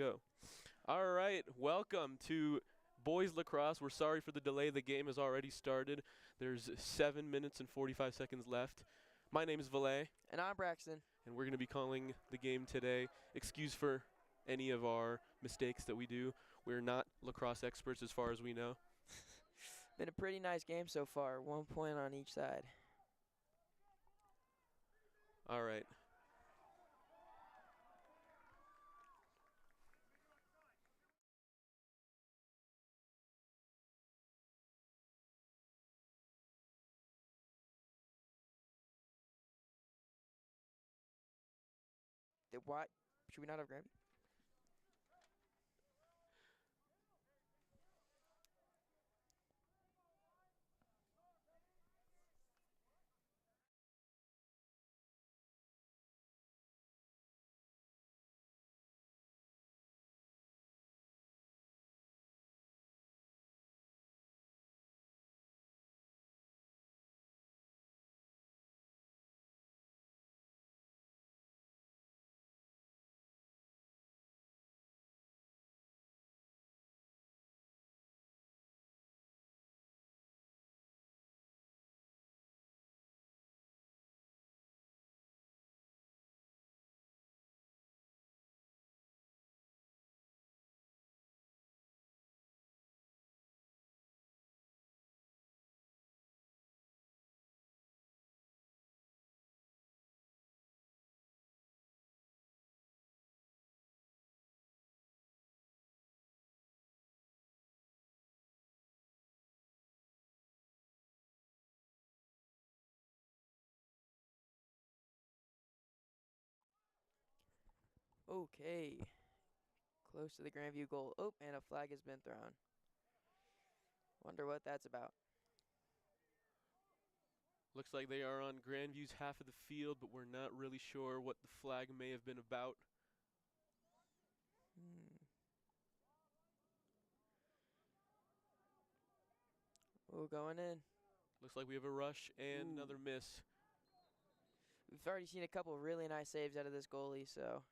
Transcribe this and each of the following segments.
go. All right, welcome to Boys Lacrosse. We're sorry for the delay. The game has already started. There's 7 minutes and 45 seconds left. My name is Valet. And I'm Braxton. And we're going to be calling the game today. Excuse for any of our mistakes that we do. We're not lacrosse experts as far as we know. Been a pretty nice game so far. 1 point on each side. All right. Why should we not have Grandview? Okay. Close to the Grandview goal. Oh, and a flag has been thrown. Wonder what that's about. Looks like they are on Grandview's half of the field, but we're not really sure what the flag may have been about. Oh, going in. Looks like we have a rush and another miss. We've already seen a couple really nice saves out of this goalie, so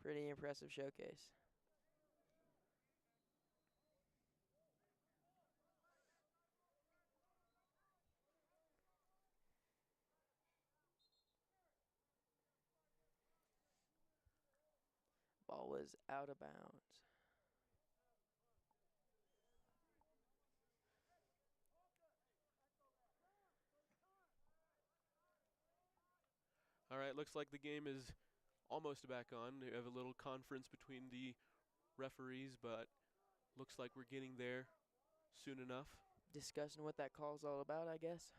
pretty impressive showcase. Ball was out of bounds. All right, looks like the game is almost back on. We have a little conference between the referees, but looks like we're getting there soon enough. Discussing what that call's all about, I guess.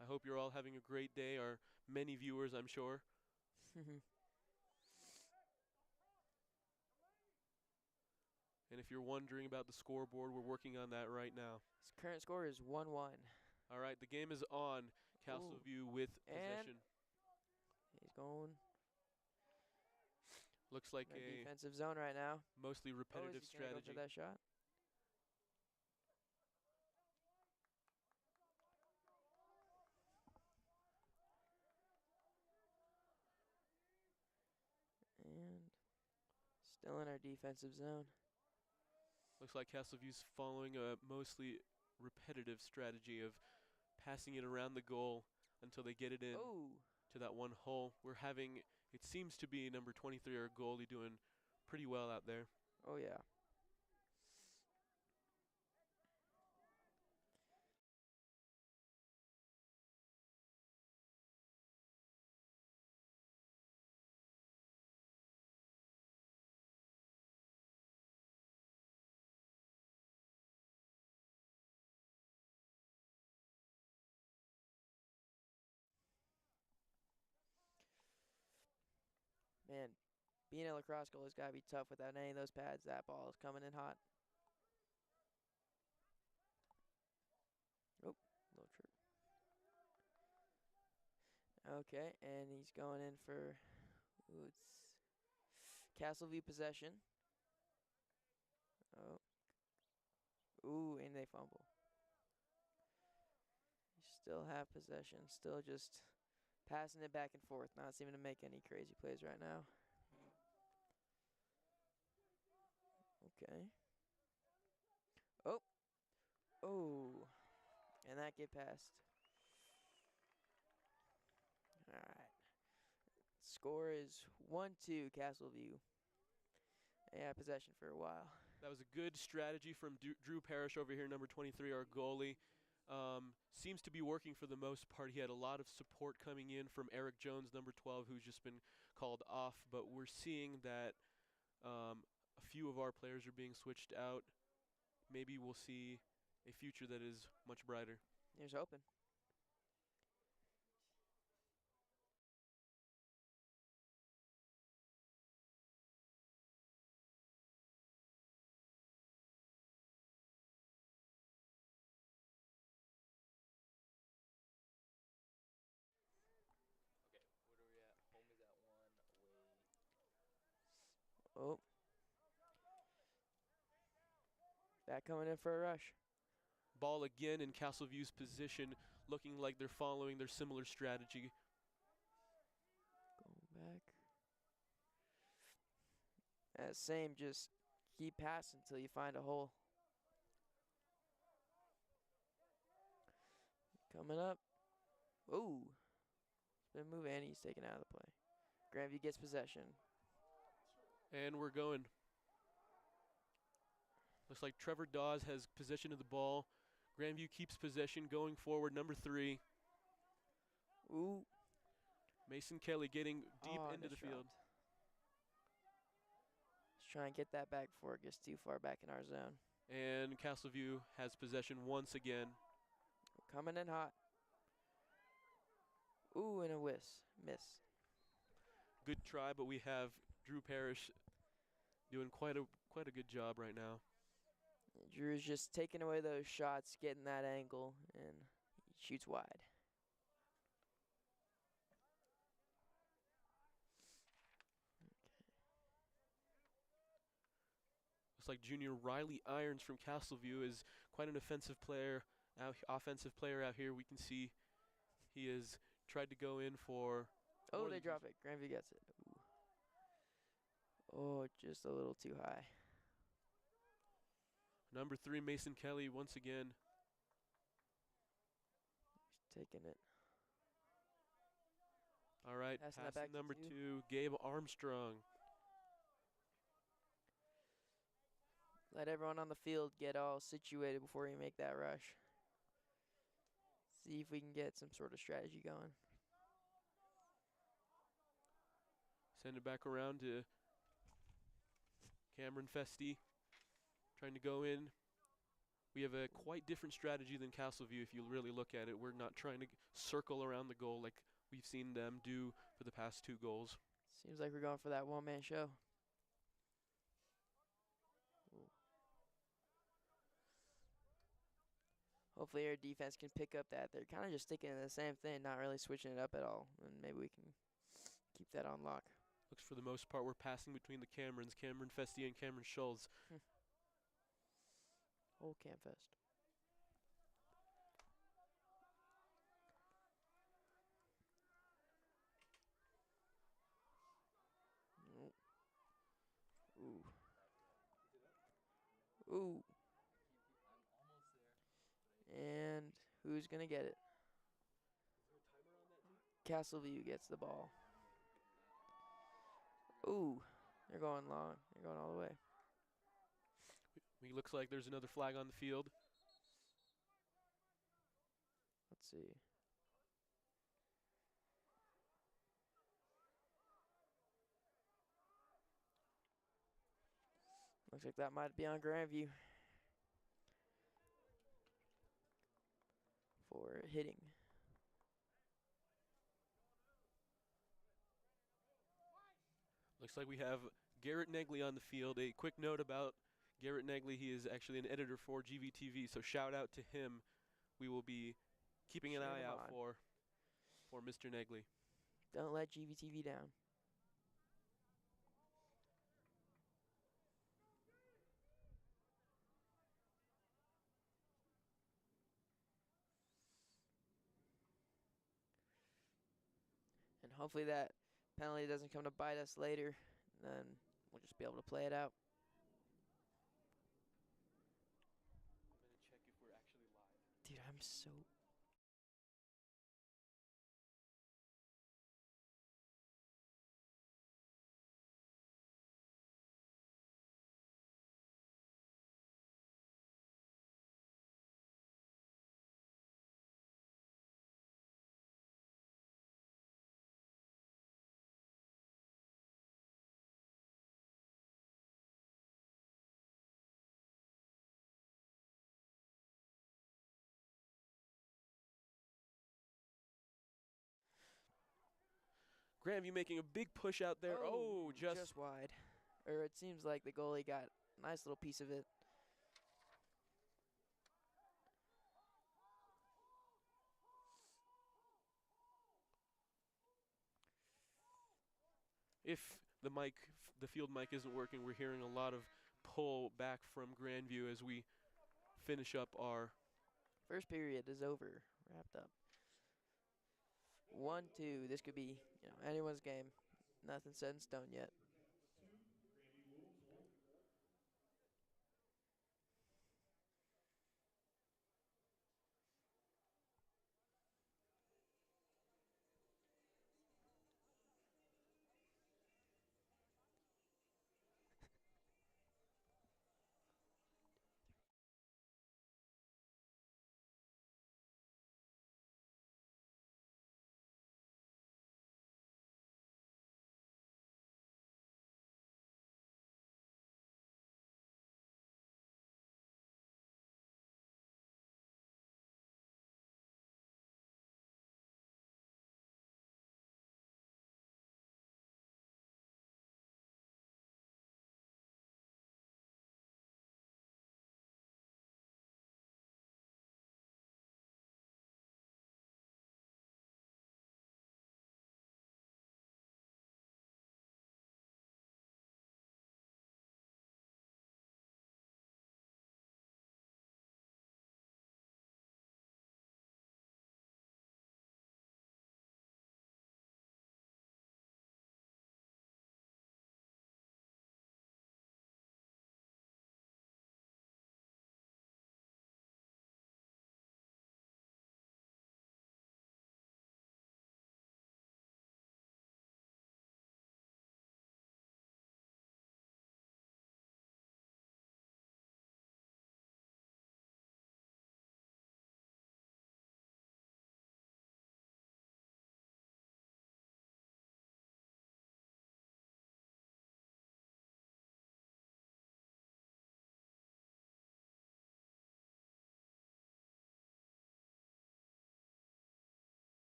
I hope you're all having a great day. Our many viewers, I'm sure. And if you're wondering about the scoreboard, we're working on that right now. His current score is 1-1. All right, the game is on. Castle View with possession. He's going. Looks like a defensive zone right now. Mostly repetitive strategy. Go for that shot. And still in our defensive zone. Looks like Castle View's following a mostly repetitive strategy of passing it around the goal until they get it in to that one hole. We're having, it seems to be number 23, our goalie, doing pretty well out there. Oh, yeah. Man, being a lacrosse goal has got to be tough without any of those pads. That ball is coming in hot. Oh, little trip. Okay, and he's going in for it's Castle View possession. Oh. Ooh, and they fumble. Still have possession. Still just passing it back and forth. Not seeming to make any crazy plays right now. Okay. Oh. Oh. And that get passed. All right. Score is 1-2 Castle View. Yeah, possession for a while. That was a good strategy from Drew Parrish over here, number 23, our goalie. Seems to be working for the most part. He had a lot of support coming in from Eric Jones, number 12, who's just been called off. But we're seeing that a few of our players are being switched out. Maybe we'll see a future that is much brighter. Here's hoping. Oh. Back coming in for a rush. Ball again in Castle View's position, looking like they're following their similar strategy. Going back. Same, just keep passing until you find a hole. Coming up. Ooh. Spin move, and he's taken out of the play. Grandview gets possession. And we're going. Looks like Trevor Dawes has possession of the ball. Grandview keeps possession going forward, number 3. Ooh. Mason Kelly getting deep into the field. Let's try and get that back before it gets too far back in our zone. And Castle View has possession once again. Coming in hot. Ooh, and a miss. Good try, but we have Drew Parrish doing quite a good job right now. Drew's just taking away those shots, getting that angle, and he shoots wide. Looks like junior Riley Irons from Castle View is quite an offensive player out here. We can see he has tried to go in for. Oh, they drop it. Grandview gets it. Ooh. Oh, just a little too high. Number 3, Mason Kelly, once again. He's taking it. All right, passing number 2, Gabe Armstrong. Let everyone on the field get all situated before you make that rush. See if we can get some sort of strategy going. Send it back around to Cameron Festi, trying to go in. We have a quite different strategy than Castle View if you really look at it. We're not trying to circle around the goal like we've seen them do for the past 2 goals. Seems like we're going for that one-man show. Ooh. Hopefully our defense can pick up that. They're kind of just sticking to the same thing, not really switching it up at all. And maybe we can keep that on lock. Looks for the most part we're passing between the Camerons, Cameron Festi and Cameron Schultz. Whole Camfest. Ooh. Ooh. And who's going to get it? Castle View gets the ball. Ooh. They're going long. They're going all the way. It looks like there's another flag on the field. Let's see. Looks like that might be on Grandview for hitting. Looks like we have Garrett Negley on the field. A quick note about Garrett Negley, he is actually an editor for GVTV, so shout out to him. We will be keeping an eye out for Mr. Negley. Don't let GVTV down. And hopefully that penalty doesn't come to bite us later. Then we'll just be able to play it out. I'm so... Grandview making a big push out there. Oh, just wide. Or it seems like the goalie got a nice little piece of it. If the field mic isn't working, we're hearing a lot of pull back from Grandview as we finish up our first period is over, wrapped up. 1-2. This could be, anyone's game. Nothing set in stone yet.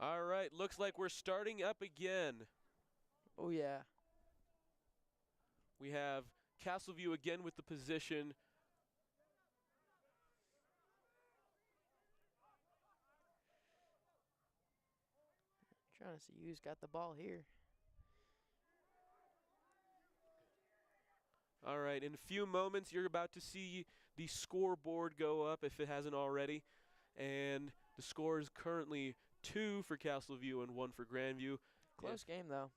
All right, looks like we're starting up again. Oh, yeah. We have Castle View again with the position. Trying to see who's got the ball here. All right, in a few moments, you're about to see the scoreboard go up if it hasn't already. And the score is currently 2 for Castle View and 1 for Grandview. Close game, though.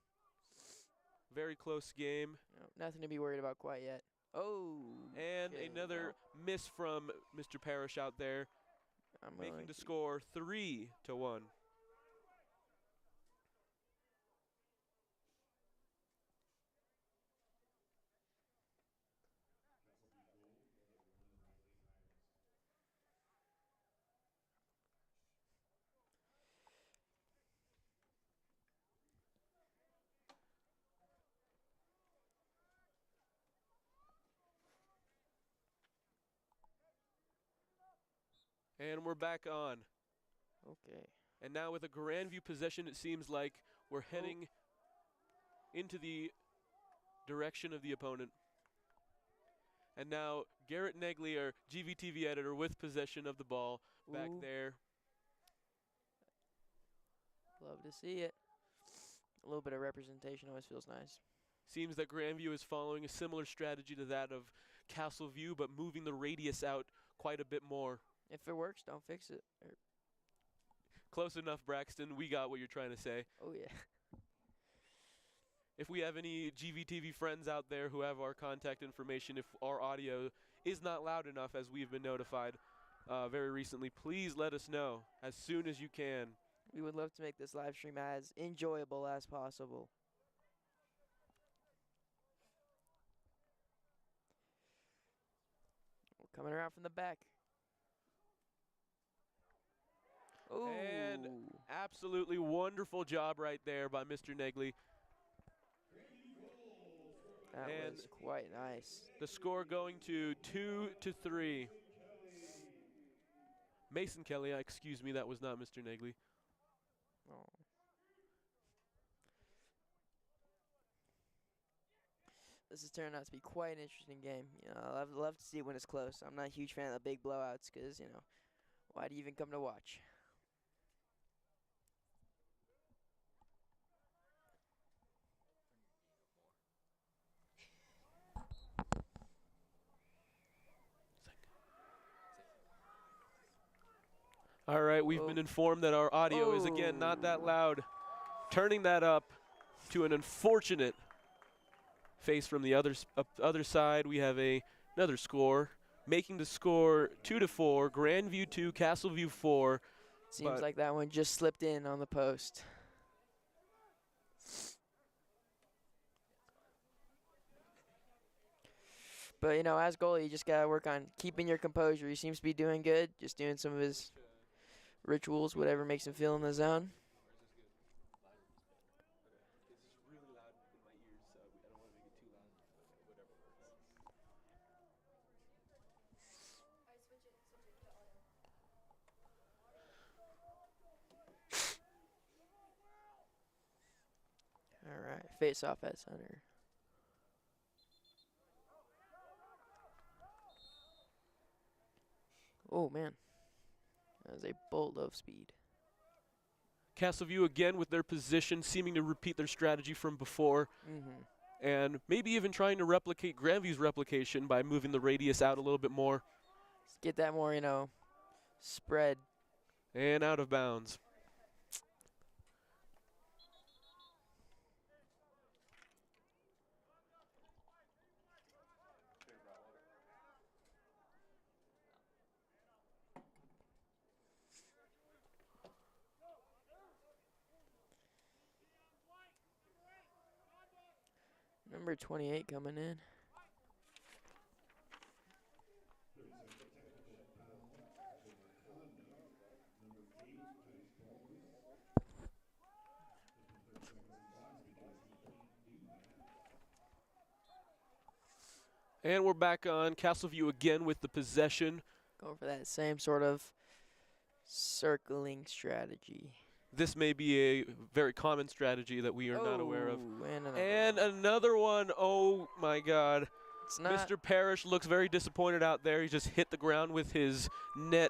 Very close game. Nothing to be worried about quite yet. Oh. And okay, another miss from Mr. Parrish out there, making the score 3-1. And we're back on. Okay. And now with a Grandview possession, it seems like we're heading into the direction of the opponent. And now Garrett Negley, our GVTV editor, with possession of the ball back there. Love to see it. A little bit of representation always feels nice. Seems that Grandview is following a similar strategy to that of Castle View, but moving the radius out quite a bit more. If it works, don't fix it. Close enough, Braxton. We got what you're trying to say. Oh, yeah. If we have any GVTV friends out there who have our contact information, if our audio is not loud enough, as we've been notified very recently, please let us know as soon as you can. We would love to make this live stream as enjoyable as possible. We're coming around from the back. Ooh. And absolutely wonderful job right there by Mr. Negley. That and was quite nice. The score going to 2-3. Mason Kelly, excuse me, that was not Mr. Negley. Oh. This has turned out to be quite an interesting game. You know, I'd love to see it when it's close. I'm not a huge fan of the big blowouts because, you know, why do you even come to watch? All right, we've been informed that our audio is, again, not that loud. Turning that up to an unfortunate face from the other side. We have another score, making the score 2-4. Grandview 2, Castle View 4. Seems like that one just slipped in on the post. But, you know, as goalie, you just got to work on keeping your composure. He seems to be doing good, just doing some of his rituals, whatever makes him feel in the zone. All right, face off at center. Oh, man. That was a bolt of speed. Castle View again with their position, seeming to repeat their strategy from before. And maybe even trying to replicate Grandview's replication by moving the radius out a little bit more. Get that more, you know, spread. And out of bounds. Number 28 coming in. And we're back on Castle View again with the possession. Going for that same sort of circling strategy. This may be a very common strategy that we are not aware of. And another one. Oh, my God. It's not. Mr. Parrish looks very disappointed out there. He just hit the ground with his net.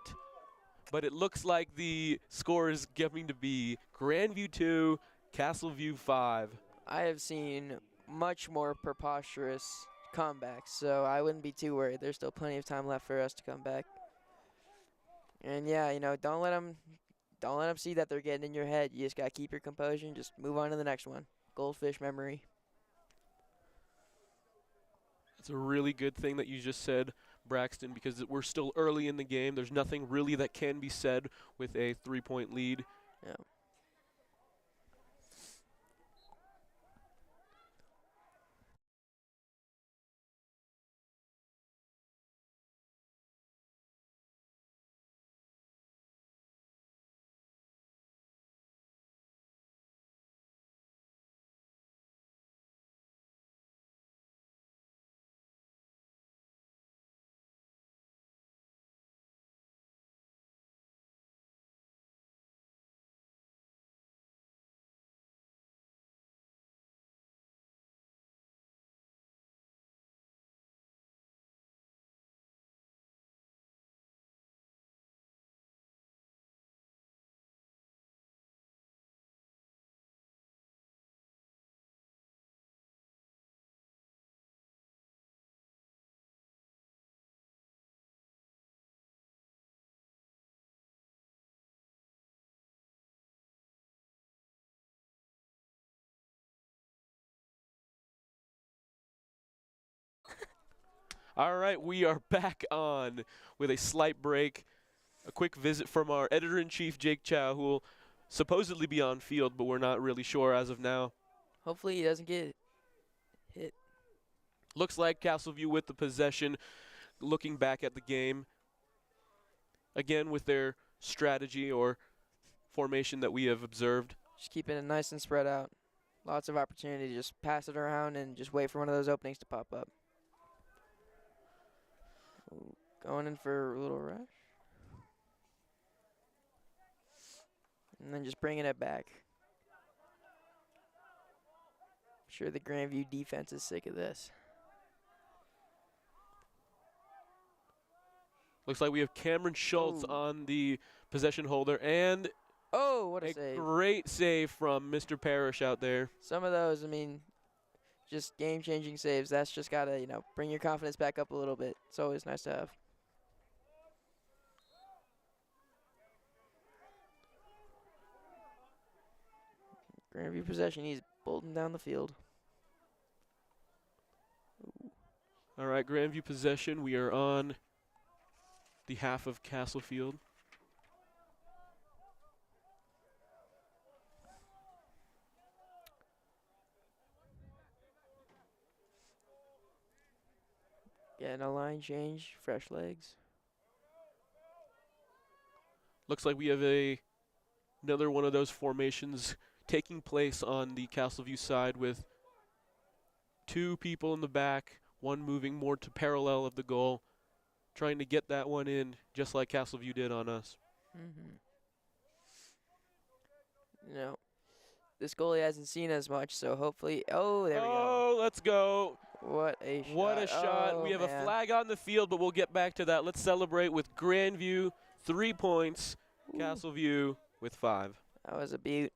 But it looks like the score is going to be Grandview 2, Castle View 5. I have seen much more preposterous comebacks, so I wouldn't be too worried. There's still plenty of time left for us to come back. And yeah, you know, don't let them see that they're getting in your head. You just got to keep your composure and just move on to the next one. Goldfish memory. It's a really good thing that you just said, Braxton, because we're still early in the game. There's nothing really that can be said with a 3-point lead. Yeah. All right, we are back on with a slight break. A quick visit from our editor-in-chief, Jake Chow, who will supposedly be on field, but we're not really sure as of now. Hopefully he doesn't get hit. Looks like Castle View with the possession, looking back at the game. Again, with their strategy or formation that we have observed. Just keeping it nice and spread out. Lots of opportunity to just pass it around and just wait for one of those openings to pop up. Ooh, going in for a little rush. And then just bringing it back. I'm sure the Grandview defense is sick of this. Looks like we have Cameron Schultz on the possession holder, and what a save. Great save from Mr. Parrish out there. Some of those, I mean, just game-changing saves. That's just got to, bring your confidence back up a little bit. It's always nice to have. Grandview possession, he's bolting down the field. Ooh. All right, Grandview possession. We are on the half of Castlefield. Getting a line change, fresh legs. Looks like we have another one of those formations taking place on the Castleview side with two people in the back, one moving more to parallel of the goal, trying to get that one in just like Castleview did on us. This goalie hasn't seen as much, so hopefully, there we go. Oh, let's go. What a shot. What a shot. We have a flag on the field, but we'll get back to that. Let's celebrate with Grandview, 3 points, Castleview with 5. That was a beaut.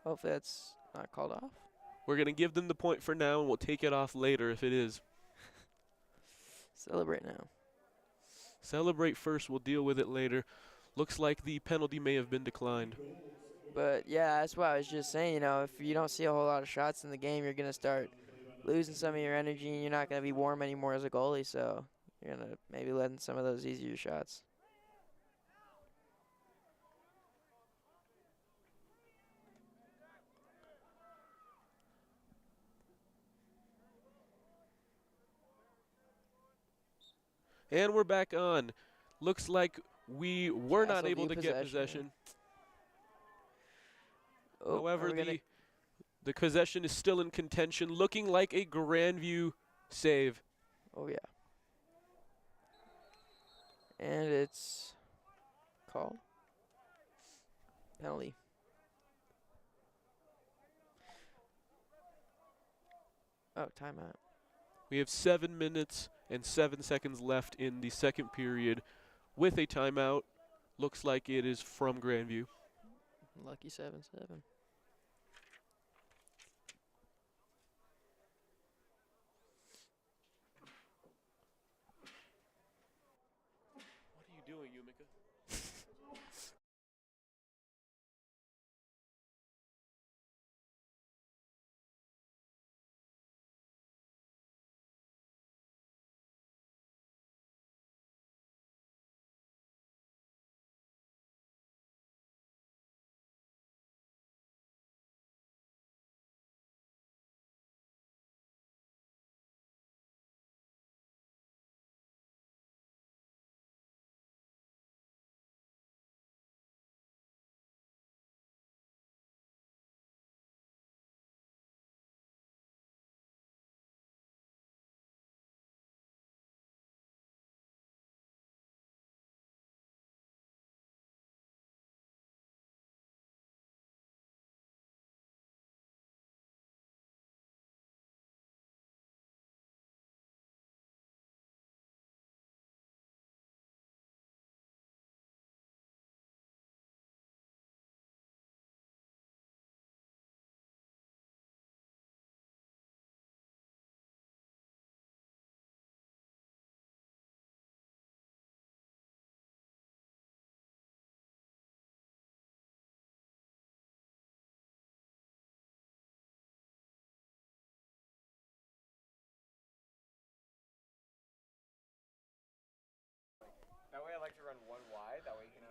Hopefully that's not called off. We're going to give them the point for now, and we'll take it off later if it is. Celebrate now. Celebrate first. We'll deal with it later. Looks like the penalty may have been declined. But, yeah, that's what I was just saying. If you don't see a whole lot of shots in the game, you're going to start losing some of your energy, and you're not going to be warm anymore as a goalie. So you're going to maybe let in some of those easier shots. And we're back on. Looks like we were not Castle able View to get possession. However, the possession is still in contention, looking like a Grandview save. Oh, yeah. And it's called. Penalty. Oh, timeout. We have 7 minutes and 7 seconds left in the second period with a timeout. Looks like it is from Grandview. Lucky 7-7.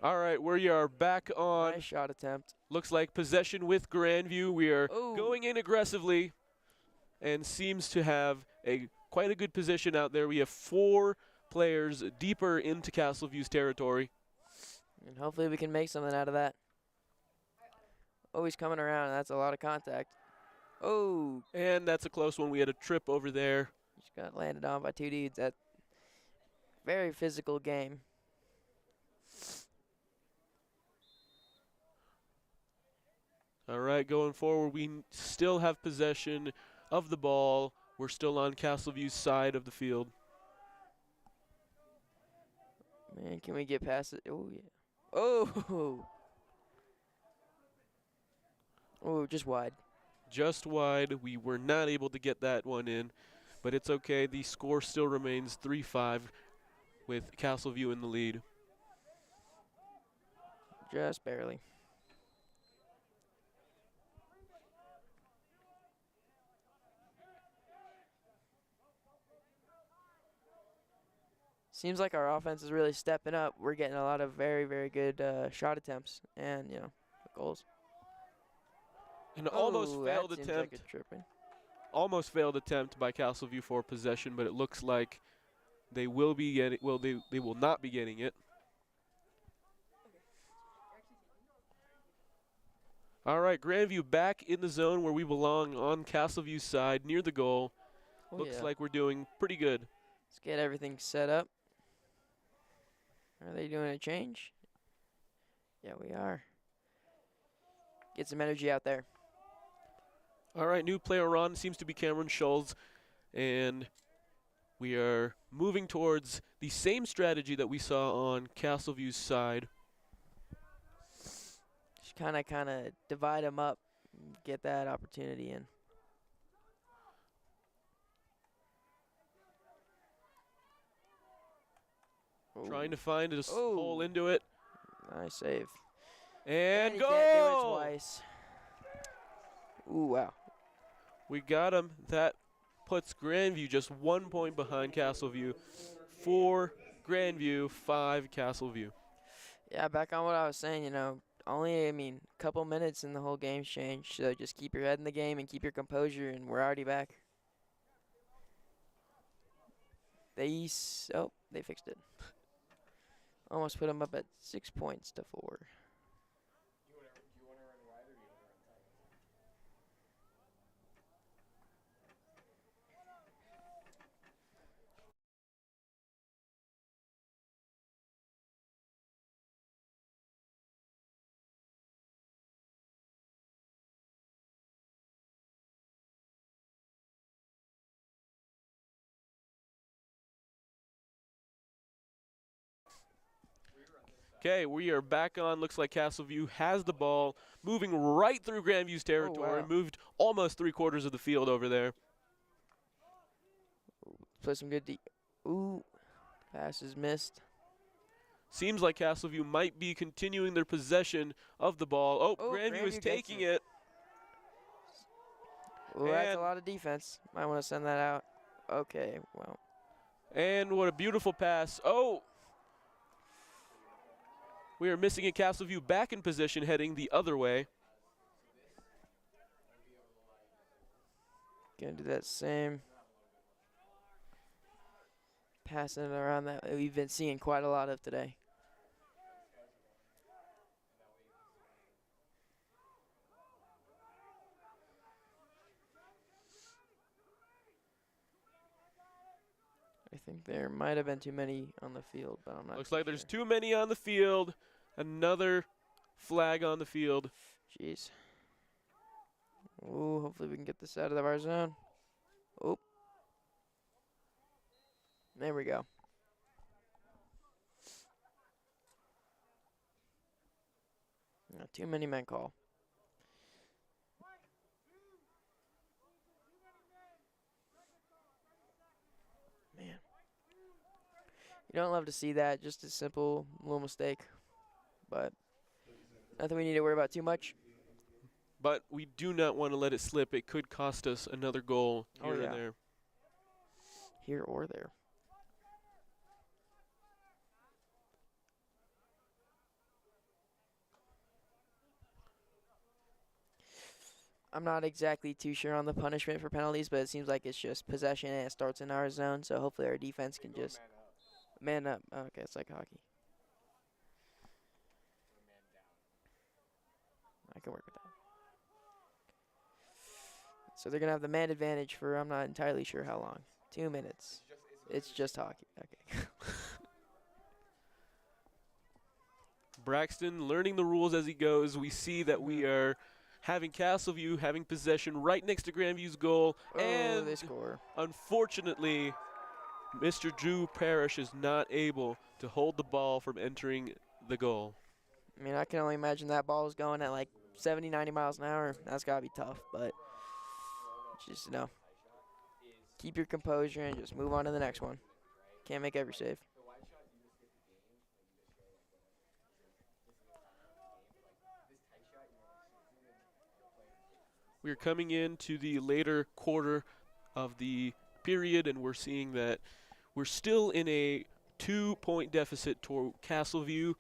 All right, we are back on. Nice shot attempt. Looks like possession with Grandview. We are Ooh. going in aggressively and seems to have quite a good position out there. We have 4 players deeper into Castle View's territory. And hopefully we can make something out of that. Oh, he's coming around. That's a lot of contact. Oh. And that's a close one. We had a trip over there. Just got landed on by 2 dudes. That very physical game. All right, going forward, we still have possession of the ball. We're still on Castle View's side of the field. Man, can we get past it? Oh, yeah. Oh. Oh, just wide. Just wide. We were not able to get that one in, but it's okay. The score still remains 3-5 with Castle View in the lead. Just barely. Seems like our offense is really stepping up. We're getting a lot of very, very good shot attempts and, you know, goals. An almost failed that seems attempt. like a tripping. Almost failed attempt by Castle View for possession, but it looks like they will be getting. Well, they will not be getting it. All right, Grandview back in the zone where we belong on Castle View's side near the goal. Oh, Looks yeah. like we're doing pretty good. Let's get everything set up. Are they doing a change? Yeah, we are. Get some energy out there. All right, new player on seems to be Cameron Schultz, and we are moving towards the same strategy that we saw on Castle View's side. Just kind of divide them up, get that opportunity in. Trying to find a hole into it. Nice save. And he goal! Can't do it twice. Ooh, wow. We got him. That puts Grandview just 1 point behind Castle View. 4 Grandview, 5 Castle View. Yeah, back on what I was saying, you know, only, a couple minutes and the whole game's changed. So just keep your head in the game and keep your composure, and we're already back. They fixed it. Almost put them up at 6 points to 4. Okay, we are back on. Looks like Castle View has the ball, moving right through Grandview's territory. wow. Moved almost 3/4 of the field over there. Play some good Ooh, pass is missed. Seems like Castle View might be continuing their possession of the ball. Oh, Grandview is Grandview taking gets it. Ooh, that's a lot of defense. Might want to send that out. Okay, well. And what a beautiful pass. Oh! We are missing a Castle View back in position, heading the other way. Gonna do that same. Passing it around that we've been seeing quite a lot of today. I think there might have been too many on the field, but I'm not Looks too like there's sure. too many on the field. Another flag on the field. Jeez. Ooh, hopefully we can get this out of our zone. Oop. There we go. Not too many men call. Man. You don't love to see that, just a simple little mistake. But nothing we need to worry about too much. But we do not want to let it slip. It could cost us another goal here and there. Here or there. I'm not exactly too sure on the punishment for penalties, but it seems like it's just possession and it starts in our zone. So hopefully our defense can just man up. Oh, okay, it's like hockey. I can work with that. So they're going to have the man advantage for I'm not entirely sure how long. 2 minutes. It's just hockey. Okay. Braxton learning the rules as he goes. We see that we are having Castleview having possession right next to Grandview's goal. Oh, and they score. Unfortunately, Mr. Drew Parrish is not able to hold the ball from entering the goal. I mean, I can only imagine that ball was going at like 70, 90 miles an hour. That's got to be tough, but just, keep your composure and just move on to the next one. Can't make every save. We're coming into the later quarter of the period, and we're seeing that we're still in a 2-point deficit toward Castleview,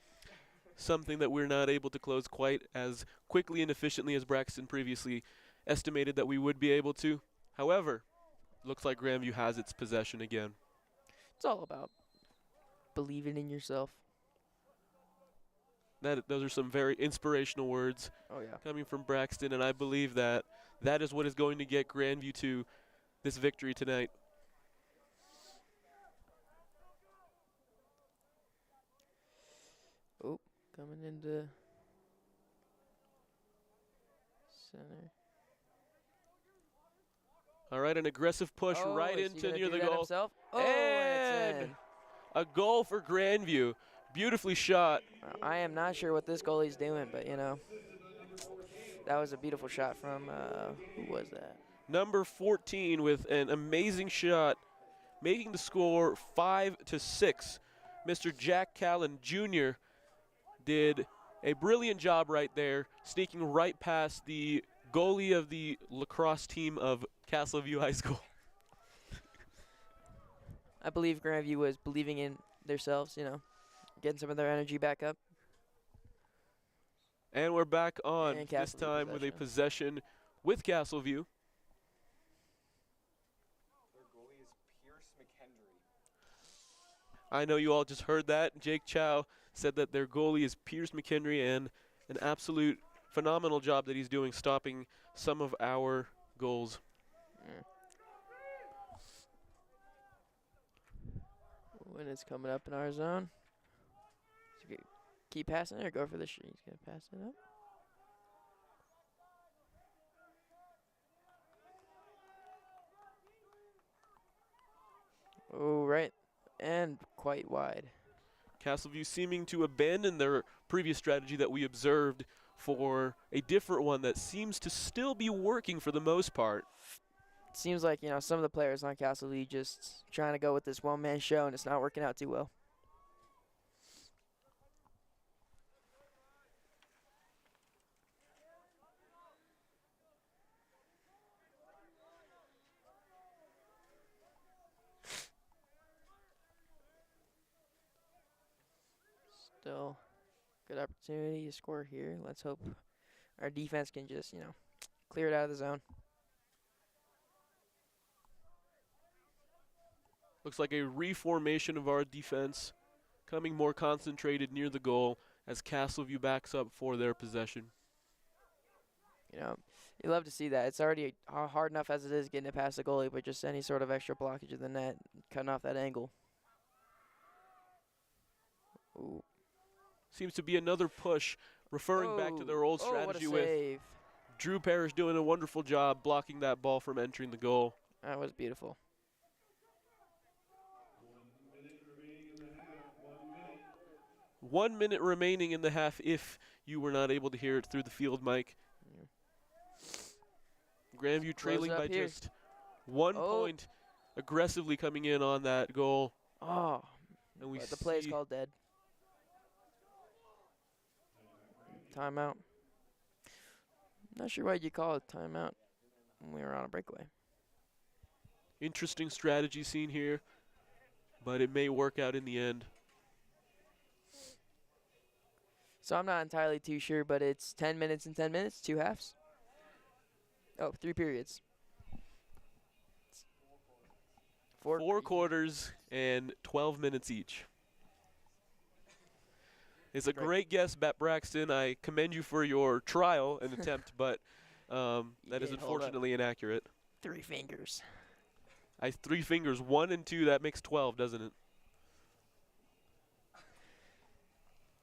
something that we're not able to close quite as quickly and efficiently as Braxton previously estimated that we would be able to. However, looks like Grandview has its possession again. It's all about believing in yourself. Those are some very inspirational words coming from Braxton, and I believe that that is what is going to get Grandview to this victory tonight. Oh, coming into center. All right, an aggressive push right into near the goal. Oh, and a goal for Grandview. Beautifully shot. I am not sure what this goalie's doing, but, that was a beautiful shot from, who was that? Number 14 with an amazing shot, making the score 5-6. Mr. Jack Callan Jr. did a brilliant job right there, sneaking right past the goalie of the lacrosse team of Castle View High School. I believe Grandview was believing in themselves, getting some of their energy back up. And we're back on, this time with a possession with Castleview. Their goalie is Pierce McHenry. I know you all just heard that. Jake Chow said that their goalie is Pierce McHenry, and an absolute phenomenal job that he's doing stopping some of our goals. When it's coming up in our zone. Keep passing it or go for the shot? He's going to pass it up. Oh, right. And quite wide. Castleview seeming to abandon their previous strategy that we observed for a different one that seems to still be working for the most part. It seems like, some of the players on Castleview just trying to go with this one-man show, and it's not working out too well. Still good opportunity to score here. Let's hope our defense can just, clear it out of the zone. Looks like a reformation of our defense, coming more concentrated near the goal as Castleview backs up for their possession. You love to see that. It's already hard enough as it is getting it past the goalie, but just any sort of extra blockage of the net, cutting off that angle. Ooh. Seems to be another push, referring back to their old strategy with Drew Parrish doing a wonderful job blocking that ball from entering the goal. That was beautiful. 1 minute remaining in the half if you were not able to hear it through the field mic. Grandview trailing by just 1 point, aggressively coming in on that goal. Oh, and we the play is called dead. Timeout. Not sure why you call it timeout when we were on a breakaway. Interesting strategy seen here, but it may work out in the end. So I'm not entirely too sure, but it's 10 minutes and 10 minutes, 2 halves. Oh, 3 periods. Four quarters and 12 minutes each. It's a great guess, Braxton. I commend you for your trial and attempt, but that is unfortunately inaccurate. 3 fingers. 3 fingers, 1 and 2, that makes 12, doesn't it?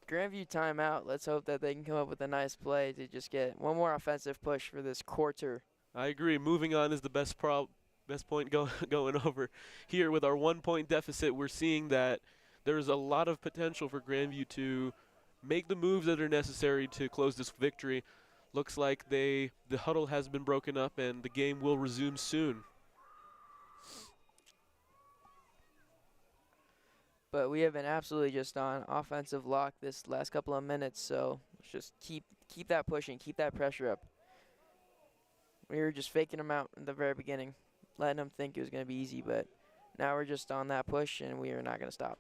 Grandview timeout. Let's hope that they can come up with a nice play to just get one more offensive push for this quarter. I agree. Moving on is the best point going over. Here with our 1-point deficit, we're seeing that there's a lot of potential for Grandview to make the moves that are necessary to close this victory. Looks like the huddle has been broken up and the game will resume soon. But we have been absolutely just on offensive lock this last couple of minutes, so let's just keep that pushing, keep that pressure up. We were just faking them out in the very beginning, letting them think it was going to be easy, but now we're just on that push, and we are not going to stop.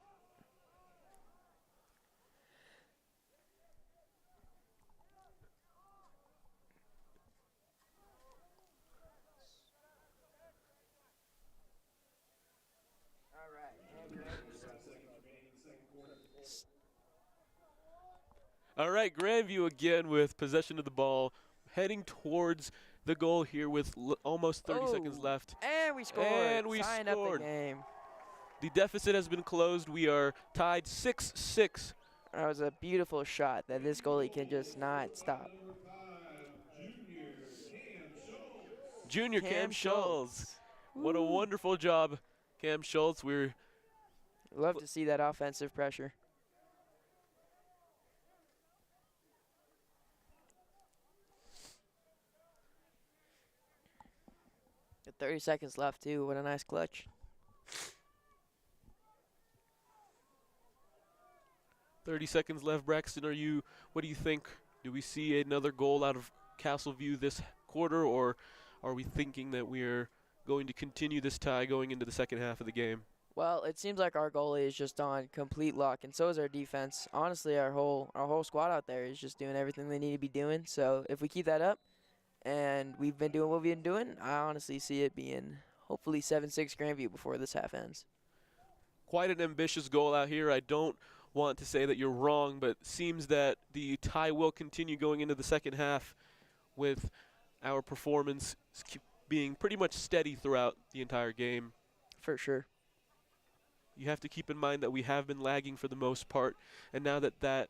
All right, Grandview again with possession of the ball, heading towards the goal here with almost 30 seconds left. And we scored. And we Tying scored. up the game. The deficit has been closed. We are tied 6-6. That was a beautiful shot that this goalie can just not stop. Junior Cam Schultz. What a wonderful job, Cam Schultz. We're love to see that offensive pressure. Got 30 seconds left, too. What a nice clutch. 30 seconds left. Braxton, what do you think? Do we see another goal out of Castle View this quarter, or are we thinking that we're going to continue this tie going into the second half of the game? Well, it seems like our goalie is just on complete lock, and so is our defense. Honestly, our whole squad out there is just doing everything they need to be doing. So if we keep that up, and we've been doing what we've been doing, I honestly see it being hopefully 7-6 Grandview before this half ends. Quite an ambitious goal out here. I don't want to say that you're wrong, but it seems that the tie will continue going into the second half with our performance being pretty much steady throughout the entire game. For sure. You have to keep in mind that we have been lagging for the most part, and now that that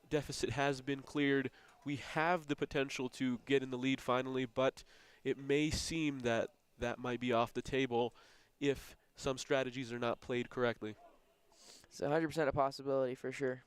deficit has been cleared, we have the potential to get in the lead finally, but it may seem that that might be off the table if some strategies are not played correctly. It's 100% a possibility for sure.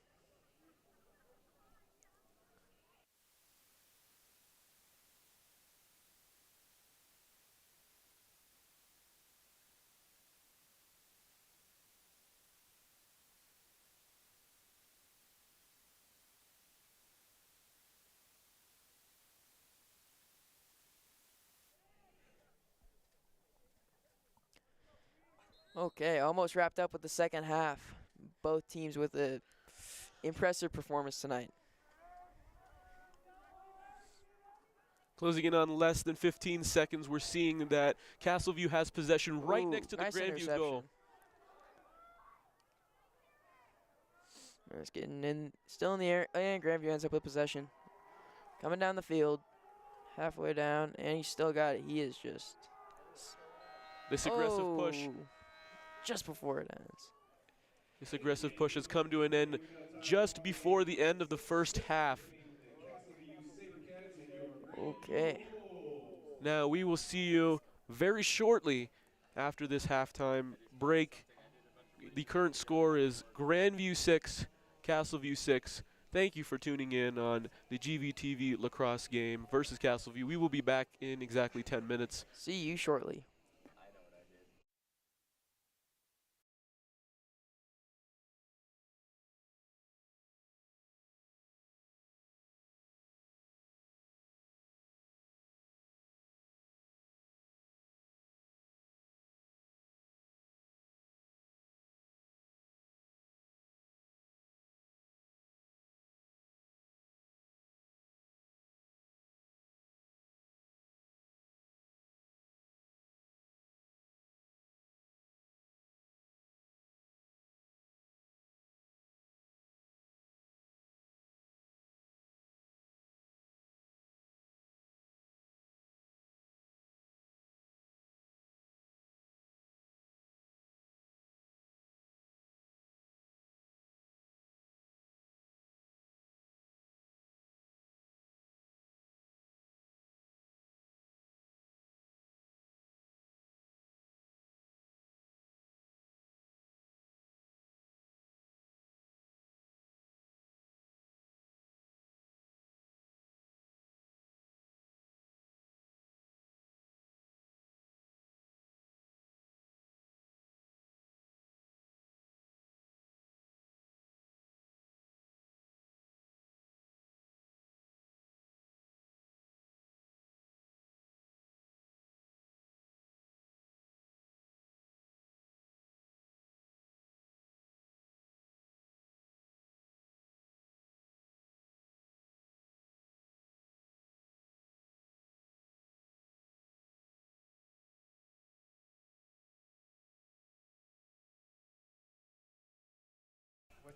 Okay, almost wrapped up with the second half. Both teams with an impressive performance tonight. Closing in on less than 15 seconds, we're seeing that Castle View has possession right next to the nice Grandview goal. It's getting in, still in the air, and Grandview ends up with possession. Coming down the field, halfway down, and he still got it. He is just... This aggressive push. Just before it ends. This aggressive push has come to an end just before the end of the first half. Okay. Now we will see you very shortly after this halftime break. The current score is Grandview 6, Castle View 6. Thank you for tuning in on the GVTV lacrosse game versus Castle View. We will be back in exactly 10 minutes. See you shortly.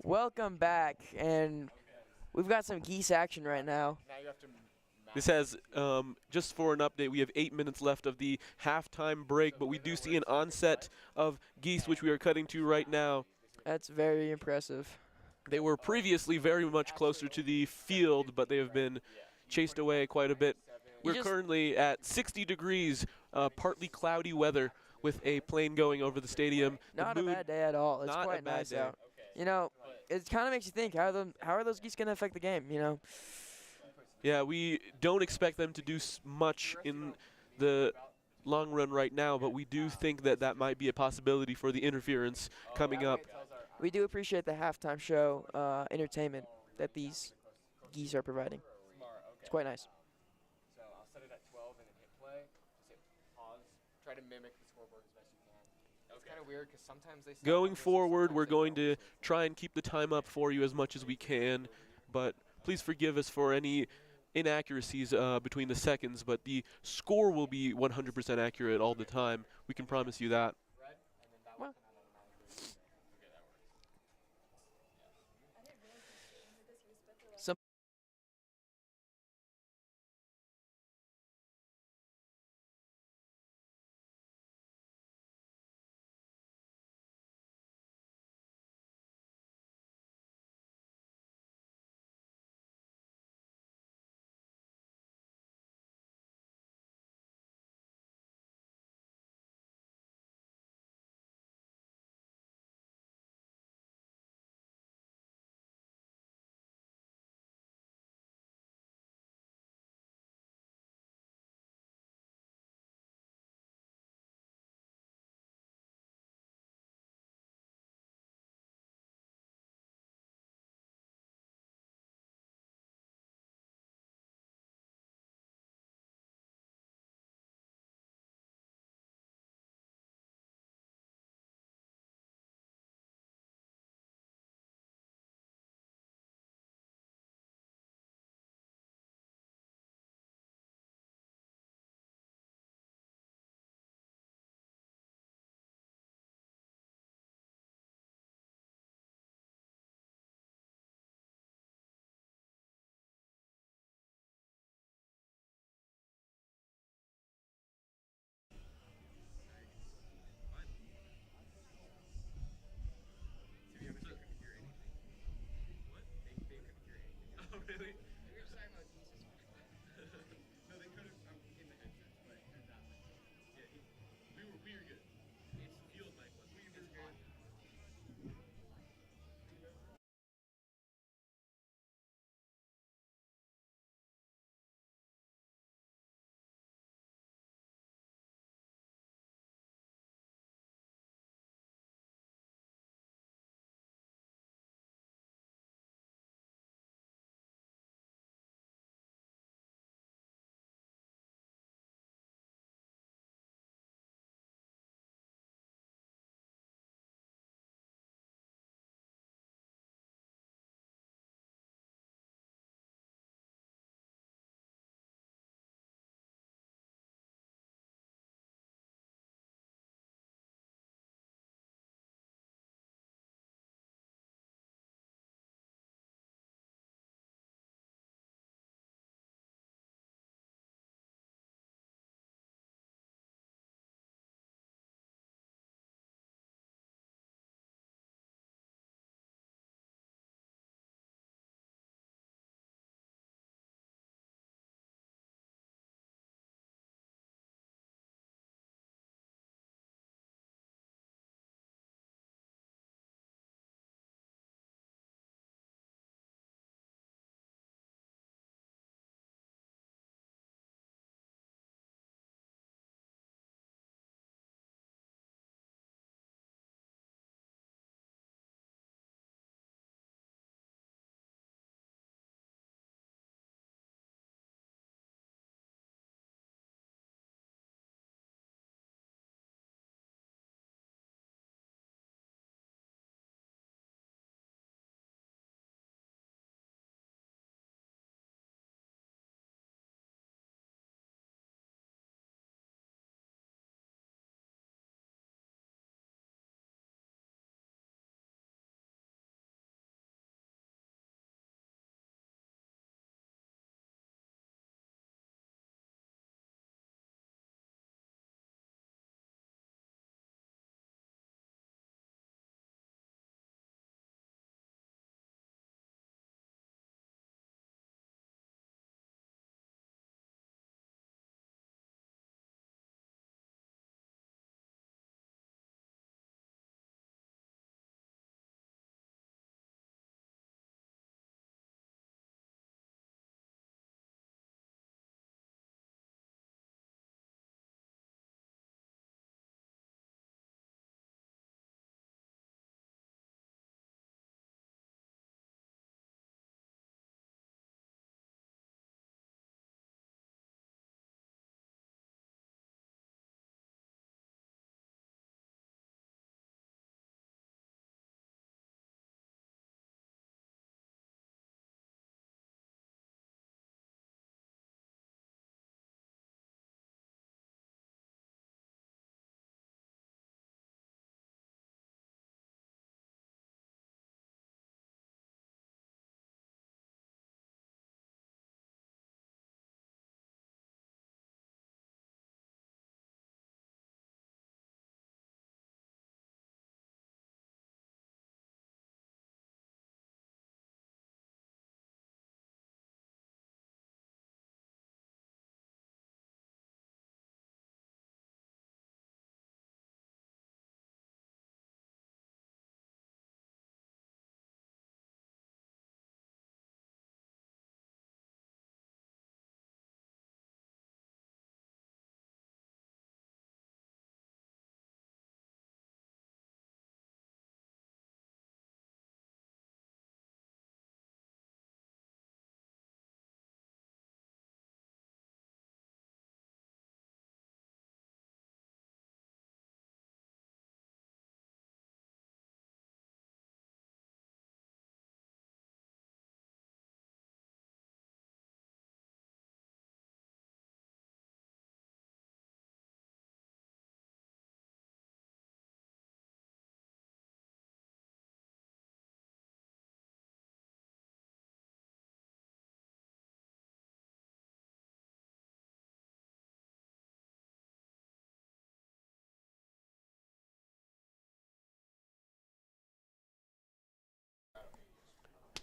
Welcome back, and we've got some geese action right now. Now you have to. This has, just for an update, we have 8 minutes left of the halftime break, but we do see an onset of geese, which we are cutting to right now. That's very impressive. They were previously very much closer to the field, but they have been chased away quite a bit. We're currently at 60 degrees, partly cloudy weather with a plane going over the stadium. Not a bad day at all. It's not quite a bad nice day. out. You know, it kind of makes you think, how are those geese going to affect the game, you know? Yeah, we don't expect them to do much in the long run right now, but we do think that that might be a possibility for the interference coming up. We do appreciate the halftime show entertainment that these geese are providing. It's quite nice. So I'll set it at 12 and then hit play. Just hit pause. Try to mimic the scoreboard as best you can. It's kind of weird because sometimes they. Going forward, we're going to try and keep the time up for you as much as we can, but please forgive us for any inaccuracies between the seconds, but the score will be 100% accurate all the time. We can promise you that.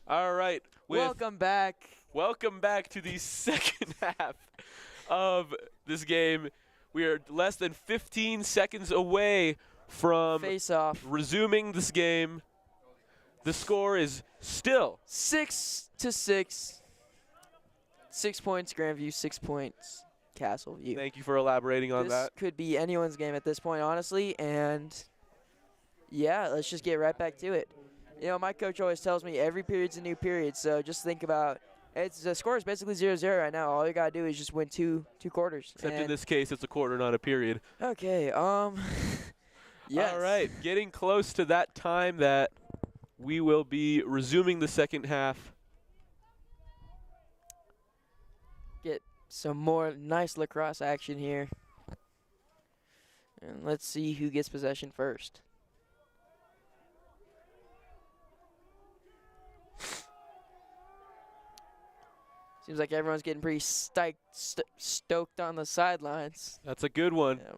All right. Welcome back. Welcome back to the second half of this game. We are less than 15 seconds away from Face-off. resuming this game. The score is still 6-6. 6 points Grandview, 6 points Castle View. Thank you for elaborating on that. This could be anyone's game at this point, honestly, and yeah, let's just get right back to it. You know, my coach always tells me every period's a new period, so just think about the score is basically 0-0 right now. All you gotta do is just win two quarters. Except in this case, it's a quarter, not a period. Okay. Yes. All right, getting close to that time that we will be resuming the second half. Get some more nice lacrosse action here. And let's see who gets possession first. Seems like everyone's getting pretty stoked on the sidelines. That's a good one. Yeah.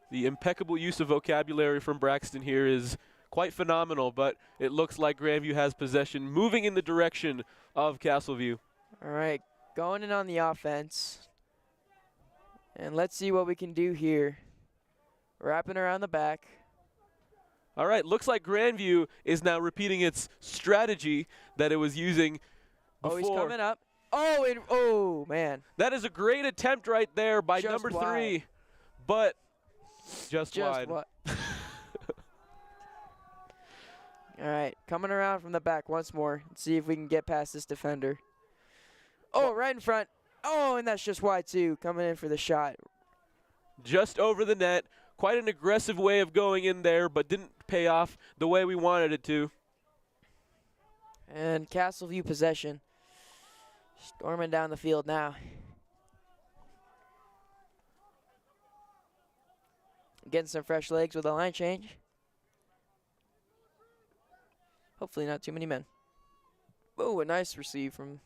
The impeccable use of vocabulary from Braxton here is quite phenomenal, but it looks like Grandview has possession, moving in the direction of Castleview. All right, going in on the offense. And let's see what we can do here. Wrapping around the back. All right, looks like Grandview is now repeating its strategy that it was using before. Oh, he's coming up. Oh, man. That is a great attempt right there by Just number wide. 3, but just wide. All right, coming around from the back once more. Let's see if we can get past this defender. Oh, right in front. Oh, and that's just wide too. Coming in for the shot. Just over the net. Quite an aggressive way of going in there, but didn't pay off the way we wanted it to. And Castleview possession. Storming down the field now. Getting some fresh legs with a line change. Hopefully not too many men. Oh, a nice receive from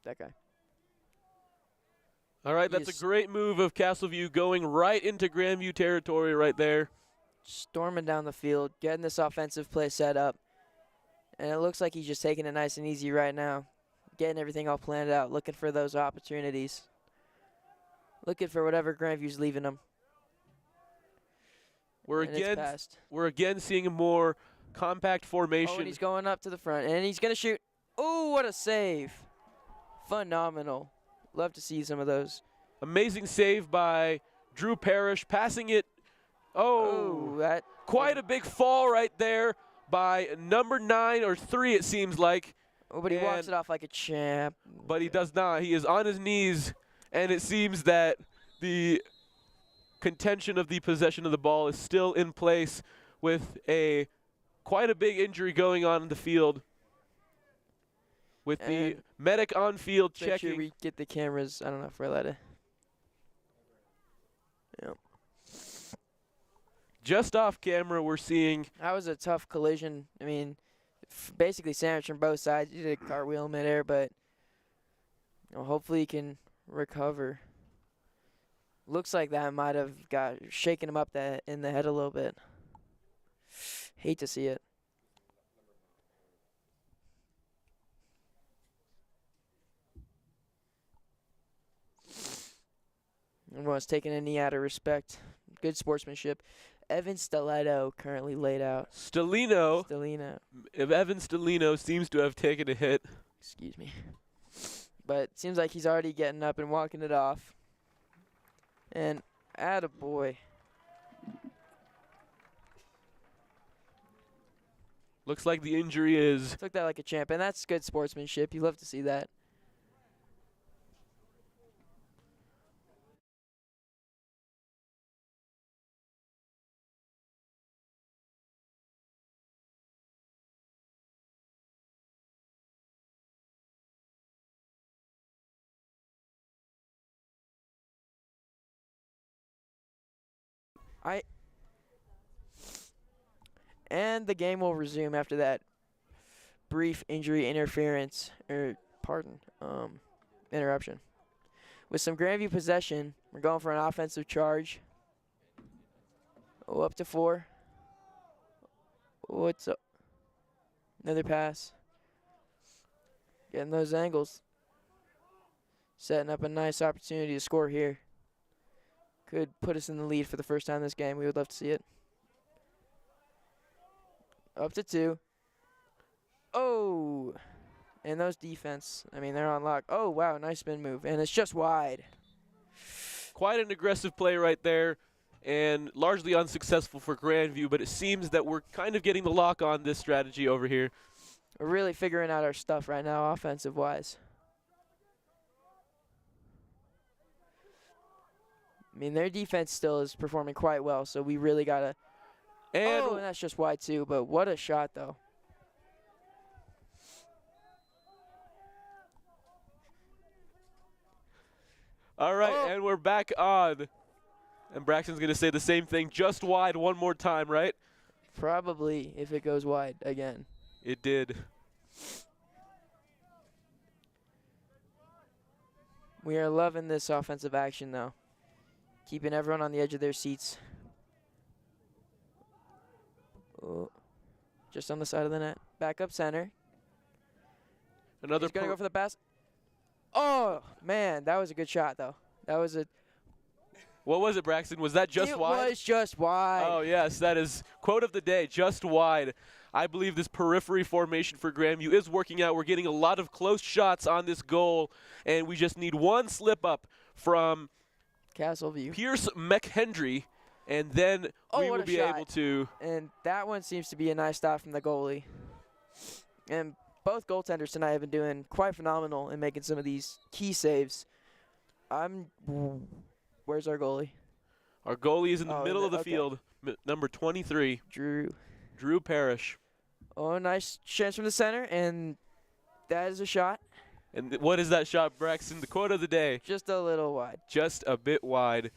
that guy. All right, that's a great move of Castleview going right into Grandview territory right there. Storming down the field, getting this offensive play set up. And it looks like he's just taking it nice and easy right now. Getting everything all planned out, looking for those opportunities. Looking for whatever Grandview's leaving him. We're again seeing a more compact formation. Oh, and he's going up to the front, and he's going to shoot. Oh, what a save. Phenomenal. Love to see some of those. Amazing save by Drew Parrish, passing it. Oh, quite a big fall right there by number 9 or 3, it seems like. Oh, but he walks it off like a champ. But he does not. He is on his knees, and it seems that the contention of the possession of the ball is still in place with quite a big injury going on in the field. With the medic on field checking. Make sure we get the cameras. I don't know if we're allowed to. Yep. Just off camera, we're seeing. That was a tough collision. I mean, basically sandwiched from both sides. You did a cartwheel in midair, but hopefully he can recover. Looks like that might have shaken him up in the head a little bit. Hate to see it. Everyone's taking a knee out of respect. Good sportsmanship. Evan Stiletto currently laid out. Stellino. Evan Stellino seems to have taken a hit. Excuse me. But it seems like he's already getting up and walking it off. And attaboy. Looks like the injury is. Took that like a champ, and that's good sportsmanship. You love to see that. And the game will resume after that brief injury interference, interruption. With some Grandview possession, we're going for an offensive charge. Up to 4. What's up? Another pass. Getting those angles. Setting up a nice opportunity to score here. Could put us in the lead for the first time this game. We would love to see it. Up to 2. Oh! And those defense, I mean, they're on lock. Oh, wow, nice spin move. And it's just wide. Quite an aggressive play right there, and largely unsuccessful for Grandview, but it seems that we're kind of getting the lock on this strategy over here. We're really figuring out our stuff right now, offensive-wise. I mean, their defense still is performing quite well, so we really got to... And that's just wide, too, but what a shot, though. All right, and we're back on. And Braxton's going to say the same thing, just wide one more time, right? Probably, if it goes wide again. It did. We are loving this offensive action, though. Keeping everyone on the edge of their seats. Oh, just on the side of the net. Back up center. Another He's going to go for the pass. Oh, man, that was a good shot, though. That was a... What was it, Braxton? Was that just wide? It was just wide. Oh, yes, that is quote of the day, just wide. I believe this periphery formation for Grandview is working out. We're getting a lot of close shots on this goal, and we just need one slip up from Castle View. Pierce McHenry, and then we will be able to. And that one seems to be a nice stop from the goalie. And both goaltenders tonight have been doing quite phenomenal in making some of these key saves. Where's our goalie? Our goalie is in the middle of the field, number 23. Drew Parrish. Oh, nice chance from the center, and that is a shot. And what is that shot, Braxton? The quote of the day. Just a little wide. Just a bit wide.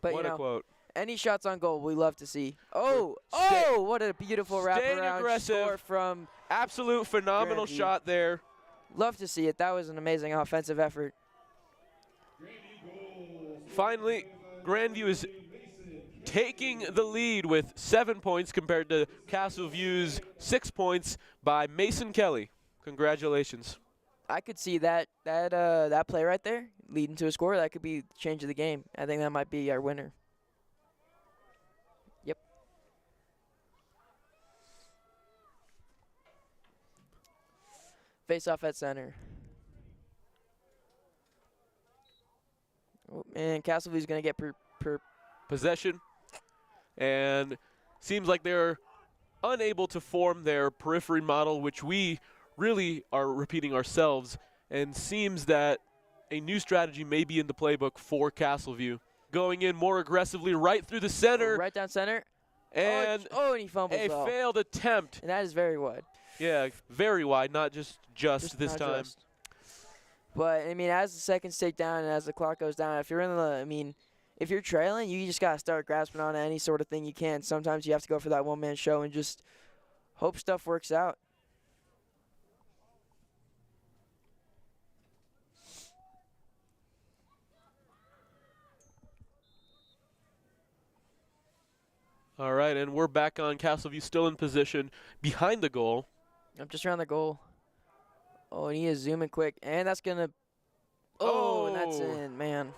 But what a quote. Any shots on goal we love to see. Oh, what a beautiful wraparound score from absolute phenomenal Grandview. shot there. Love to see it. That was an amazing offensive effort. Finally, Grandview is taking the lead with 7 points compared to Castle View's 6 points by Mason Kelly. Congratulations. I could see that play right there leading to a score. That could be the change of the game. I think that might be our winner. Yep. Face off at center. Oh, and Castle View's going to get possession. And seems like they're unable to form their periphery model, which we really are repeating ourselves, and seems that a new strategy may be in the playbook for Castle View. Going in more aggressively right through the center. Right down center. And, and he fumbles a failed attempt. And that is very wide. Yeah, very wide, not just this time. Just. But, I mean, as the seconds tick down and as the clock goes down, if you're in the, if you're trailing, you just got to start grasping on any sort of thing you can. Sometimes you have to go for that one-man show and just hope stuff works out. All right, and we're back on. Castle View still in position behind the goal. Up just around the goal. Oh, and he is zooming quick, and that's going to – and that's in, man.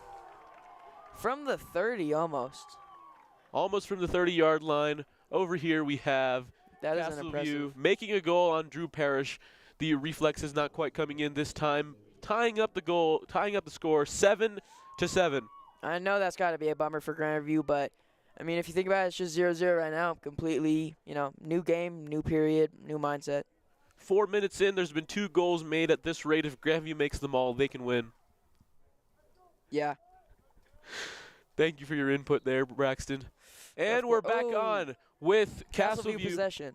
From the 30 almost. Almost from the 30-yard line. Over here we have Castle View making a goal on Drew Parrish. The reflex is not quite coming in this time. Tying up the score, 7-7. I know that's got to be a bummer for Grandview, but – if you think about it, it's just 0-0 right now. Completely, new game, new period, new mindset. 4 minutes in, there's been 2 goals made at this rate. If Grandview makes them all, they can win. Yeah. Thank you for your input there, Braxton. And we're back on with Castle View possession.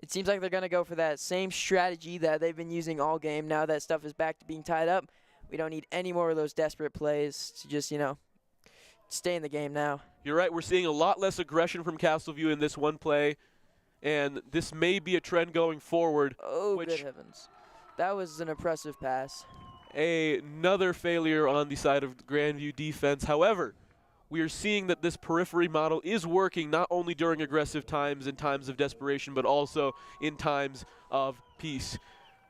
It seems like they're going to go for that same strategy that they've been using all game. Now that stuff is back to being tied up, we don't need any more of those desperate plays to just, stay in the game now. You're right. We're seeing a lot less aggression from Castle View in this one play, and this may be a trend going forward. Oh, good heavens. That was an impressive pass. Another failure on the side of Grandview defense. However, we are seeing that this periphery model is working not only during aggressive times and times of desperation, but also in times of peace.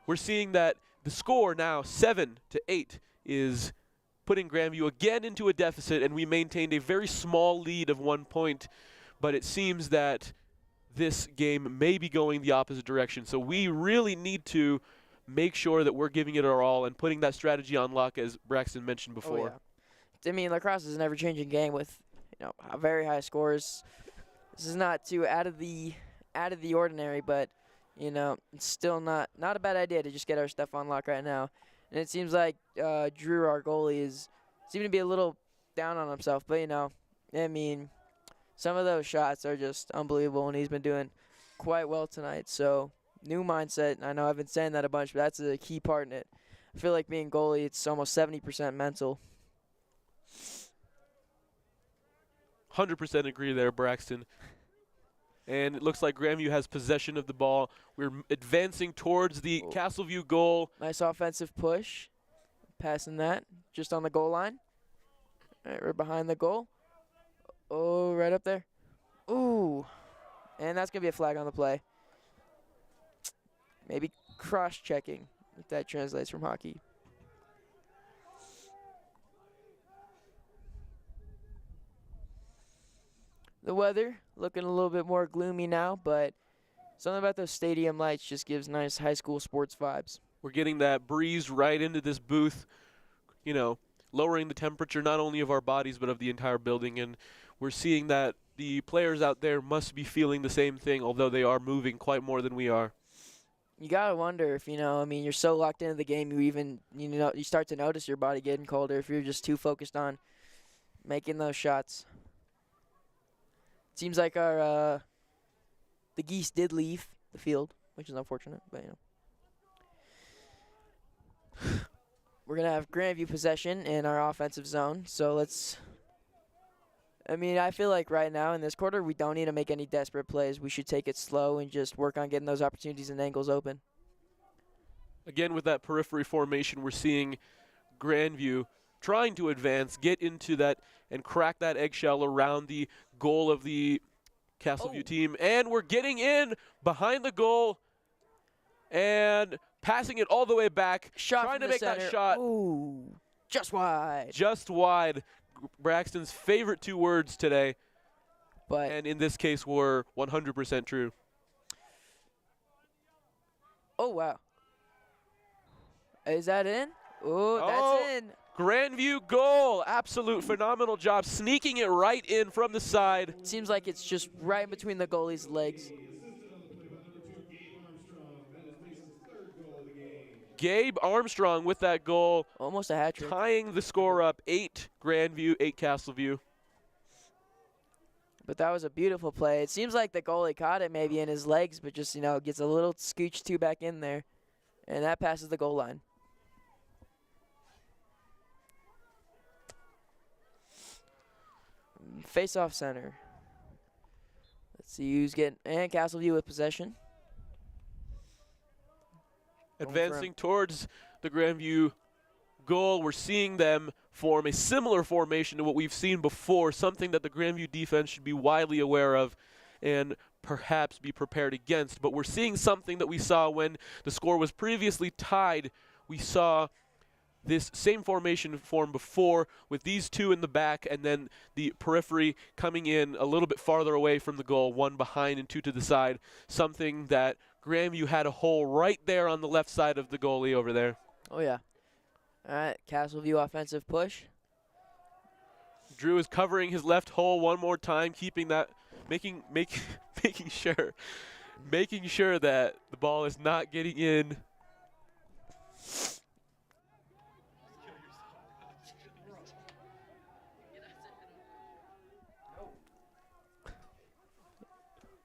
We're seeing that the score now 7-8 is putting Grandview again into a deficit, and we maintained a very small lead of 1 point, but it seems that this game may be going the opposite direction. So we really need to make sure that we're giving it our all and putting that strategy on lock, as Braxton mentioned before. Oh, yeah. I mean, lacrosse is an ever-changing game with, very high scores. This is not too out of the ordinary, but it's still not a bad idea to just get our stuff on lock right now. And it seems like Drew, our goalie, is seeming to be a little down on himself. But I mean, some of those shots are just unbelievable, and he's been doing quite well tonight. So new mindset. I know I've been saying that a bunch, but that's a key part in it. I feel like being goalie, it's almost 70% mental. 100% agree there, Braxton. And it looks like Grandview has possession of the ball. We're advancing towards the Castle View goal. Nice offensive push. Passing that just on the goal line. All right, we're behind the goal. Oh, right up there. Ooh. And that's going to be a flag on the play. Maybe cross-checking, if that translates from hockey. The weather looking a little bit more gloomy now, but something about those stadium lights just gives nice high school sports vibes. We're getting that breeze right into this booth, lowering the temperature not only of our bodies but of the entire building. And we're seeing that the players out there must be feeling the same thing, although they are moving quite more than we are. You got to wonder if, you're so locked into the game, you start to notice your body getting colder if you're just too focused on making those shots. Seems like the geese did leave the field, which is unfortunate, but we're going to have Grandview possession in our offensive zone. So I feel like right now in this quarter, we don't need to make any desperate plays. We should take it slow and just work on getting those opportunities and angles open. Again, with that periphery formation, we're seeing Grandview trying to advance, get into that, and crack that eggshell around the goal of the Castle View team. And we're getting in behind the goal and passing it all the way back. Trying to make that shot. Ooh, just wide. Just wide. Braxton's favorite two words today. But and in this case were 100% true. Oh, wow. Is that in? Ooh, that's in. Grandview goal. Absolute phenomenal job sneaking it right in from the side. Seems like it's just right in between the goalie's legs. Gabe Armstrong with that goal. Almost a hat trick. Tying the score up. 8 Grandview, 8 Castle View. But that was a beautiful play. It seems like the goalie caught it maybe in his legs, but just, gets a little scooch too back in there. And that passes the goal line. Face-off center. Let's see who's getting, and Castle View with possession. Advancing towards the Grandview goal, we're seeing them form a similar formation to what we've seen before, something that the Grandview defense should be widely aware of and perhaps be prepared against. But we're seeing something that we saw when the score was previously tied. We saw this same formation form before with these two in the back and then the periphery coming in a little bit farther away from the goal, one behind and two to the side, something that Grandview had a hole right there on the left side of the goalie over there. Oh, yeah. All right, Castle View offensive push. Drew is covering his left hole one more time, keeping that, making sure that the ball is not getting in.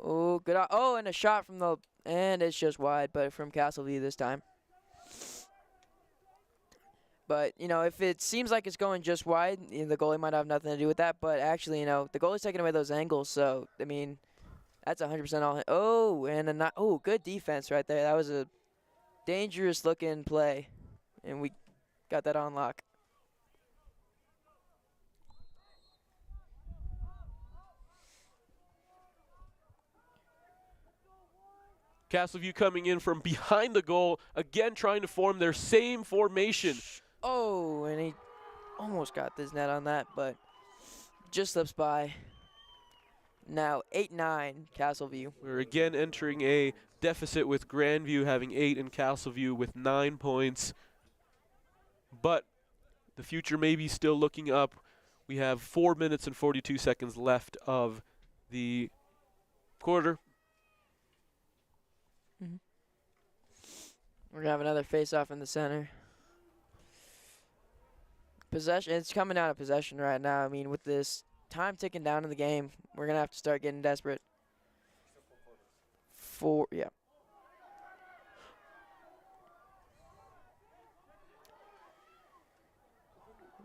Oh, good. Oh, and a shot from the, and it's just wide, but from Castle View this time. But, if it seems like it's going just wide, the goalie might have nothing to do with that. But actually, the goalie's taking away those angles. So, that's 100% all. Oh, and good defense right there. That was a dangerous looking play. And we got that on lock. Castle View coming in from behind the goal, again trying to form their same formation. Oh, and he almost got this net on that, but just slips by. Now 8-9 Castle View. We're again entering a deficit with Grandview having 8 and Castle View with 9 points. But the future may be still looking up. We have 4 minutes and 42 seconds left of the quarter. We're going to have another face-off in the center. Possession, it's coming down to possession right now. I mean, with this time ticking down in the game, we're going to have to start getting desperate. Yeah.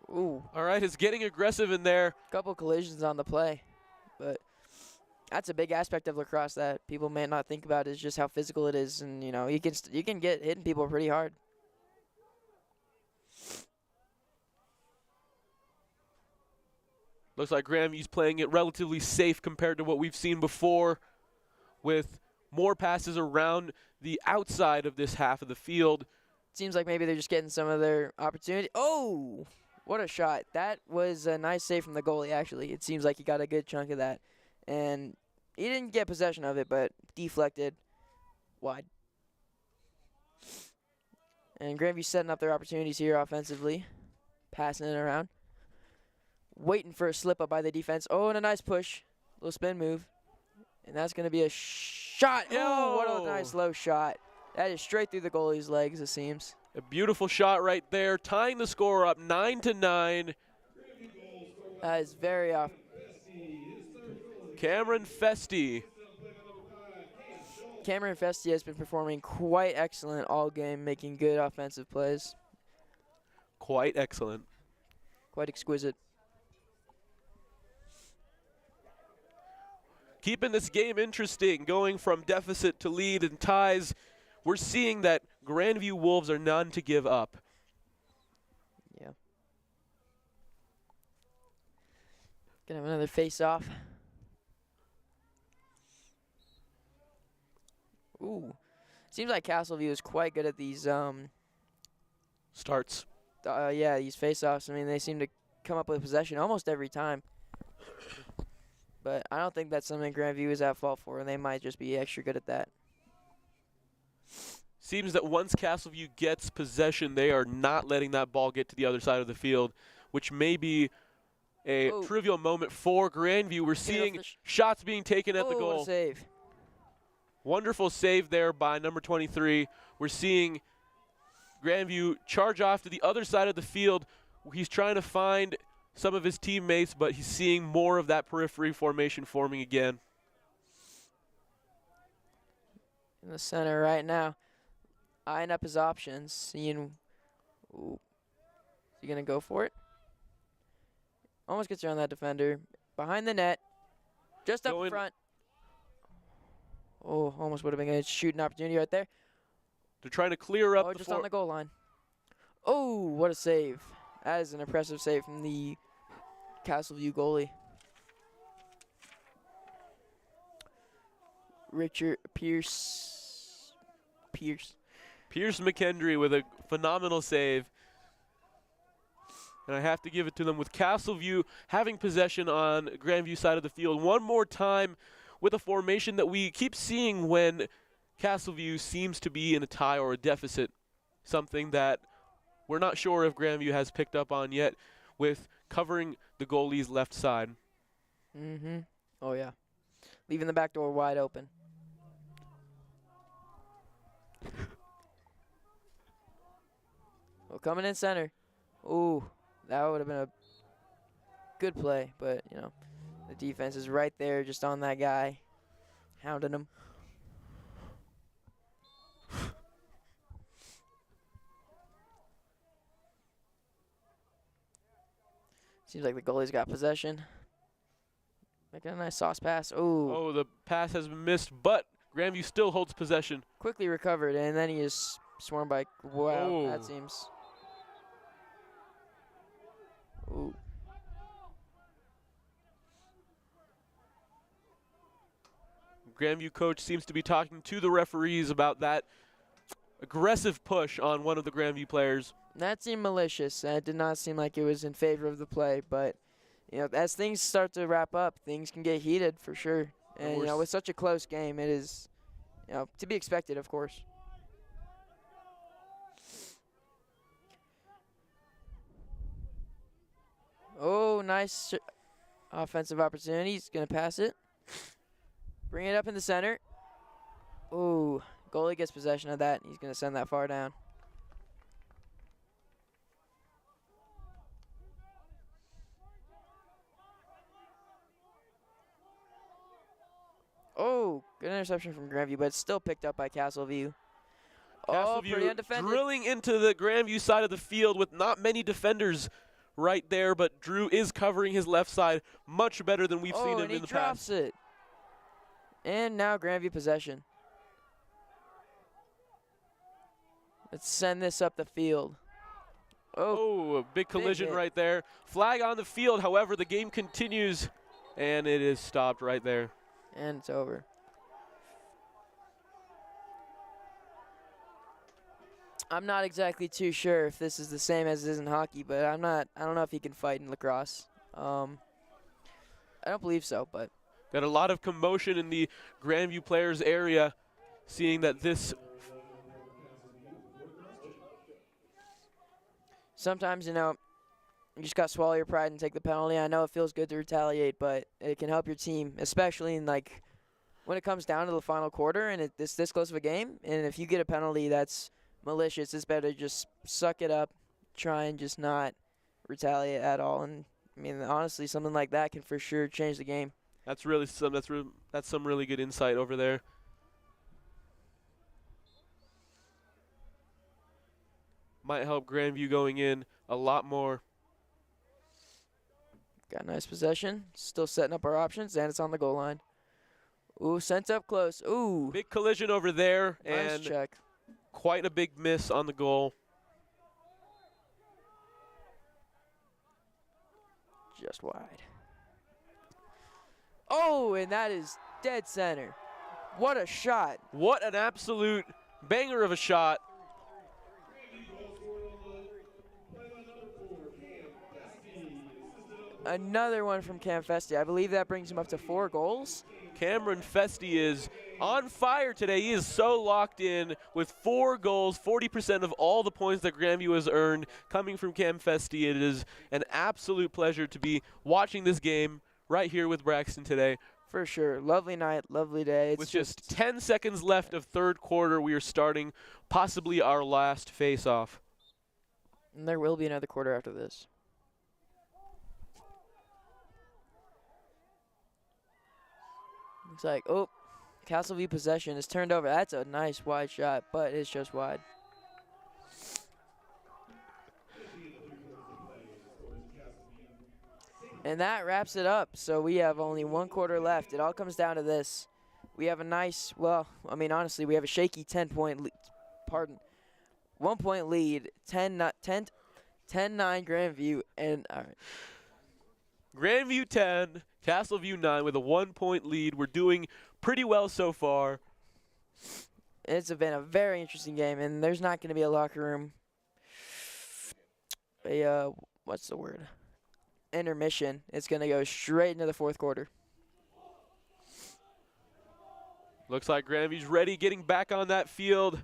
Ooh. All right, it's getting aggressive in there. Couple collisions on the play, but that's a big aspect of lacrosse that people may not think about, is just how physical it is, and you know you can get hitting people pretty hard. Looks like Grandview's playing it relatively safe compared to what we've seen before, with more passes around the outside of this half of the field. Seems like maybe they're just getting some of their opportunity. Oh, what a shot. That was a nice save from the goalie, actually. It seems like he got a good chunk of that. And he didn't get possession of it, but deflected wide. And Grandview setting up their opportunities here offensively. Passing it around. Waiting for a slip up by the defense. Oh, and a nice push. Little spin move. And that's going to be a shot. Oh, what a nice low shot. That is straight through the goalie's legs, it seems. A beautiful shot right there, tying the score up 9-9. That is very off. Cameron Festi. Cameron Festi has been performing quite excellent all game, making good offensive plays. Quite excellent. Quite exquisite. Keeping this game interesting, going from deficit to lead and ties. We're seeing that Grandview Wolves are none to give up. Yeah. Gonna have another face-off. Ooh. Seems like Castle View is quite good at these starts. Yeah, these face-offs. I mean, they seem to come up with possession almost every time. But I don't think that's something Grandview is at fault for, and they might just be extra good at that. Seems that once Castleview gets possession, they are not letting that ball get to the other side of the field, which may be a trivial moment for Grandview. We're seeing shots being taken at the goal. What a save. Wonderful save there by number 23. We're seeing Grandview charge off to the other side of the field. He's trying to find some of his teammates, but he's seeing more of that periphery formation forming again. In the center right now, eyeing up his options, seeing, ooh, is he going to go for it? Almost gets around that defender. Behind the net, just up front. Oh, almost would have been a shooting opportunity right there. They're trying to clear up. Oh, just on the goal line. Oh, what a save. That is an impressive save from the Castleview goalie. Pierce McKendry with a phenomenal save. And I have to give it to them with Castleview having possession on Grandview side of the field one more time with a formation that we keep seeing when Castleview seems to be in a tie or a deficit. Something that we're not sure if Grandview has picked up on yet, with covering the goalie's left side. Mm-hmm. Oh, yeah. Leaving the back door wide open. Well, coming in center. Ooh, that would have been a good play, but, you know, the defense is right there just on that guy, hounding him. Seems like the goalie's got possession. Making a nice sauce pass. Ooh. Oh, the pass has been missed, but Grandview still holds possession. Quickly recovered, and then he is swarmed by, wow, that seems. Ooh. Grandview coach seems to be talking to the referees about that aggressive push on one of the Grandview players. That seemed malicious. It did not seem like it was in favor of the play, but you know, as things start to wrap up, things can get heated for sure. And you know, with such a close game, it is, you know, to be expected, of course. Oh, nice offensive opportunity. He's going to pass it. Bring it up in the center. Ooh, goalie gets possession of that. He's going to send that far down. Oh, good interception from Grandview, but it's still picked up by Castle View. Castle View drilling into the Grandview side of the field with not many defenders right there, but Drew is covering his left side much better than we've seen him in the past. Drops it. And now Grandview possession. Let's send this up the field. Oh, a big collision right there. Flag on the field, however, the game continues, and it is stopped right there. And it's over. I'm not exactly too sure if this is the same as it is in hockey, but I don't know if he can fight in lacrosse. I don't believe so, but. Got a lot of commotion in the Grandview players area, seeing that this. Sometimes, you know, you just got to swallow your pride and take the penalty. I know it feels good to retaliate, but it can help your team, especially in, like, when it comes down to the final quarter and it's this close of a game. And if you get a penalty that's malicious, it's better to just suck it up, try and just not retaliate at all. And, I mean, honestly, something like that can for sure change the game. That's really that's some really good insight over there. Might help Grandview going in a lot more. Got a nice possession. Still setting up our options, and it's on the goal line. Ooh, sent up close. Ooh. Big collision over there, nice and check. Quite a big miss on the goal. Just wide. Oh, and that is dead center. What a shot. What an absolute banger of a shot. Another one from Cam Festi. I believe that brings him up to 4 goals. Cameron Festi is on fire today. He is so locked in with 4 goals, 40% of all the points that Grandview has earned coming from Cam Festi. It is an absolute pleasure to be watching this game right here with Braxton today. For sure. Lovely night, lovely day. With just 10 seconds left of third quarter, we are starting possibly our last face-off. And there will be another quarter after this. Looks like, oh, Castle View possession is turned over. That's a nice wide shot, but it's just wide. And that wraps it up. So we have only 1 quarter left. It all comes down to this. We have a nice, well, I mean, honestly, we have a shaky 10-point lead. 1-point lead, 10-9 Grandview, and all right. Grandview 10, Castle View 9 with a 1-point lead. We're doing pretty well so far. It's been a very interesting game, and there's not going to be a locker room. What's the word? Intermission. It's going to go straight into the fourth quarter. Looks like Grandview's ready, getting back on that field.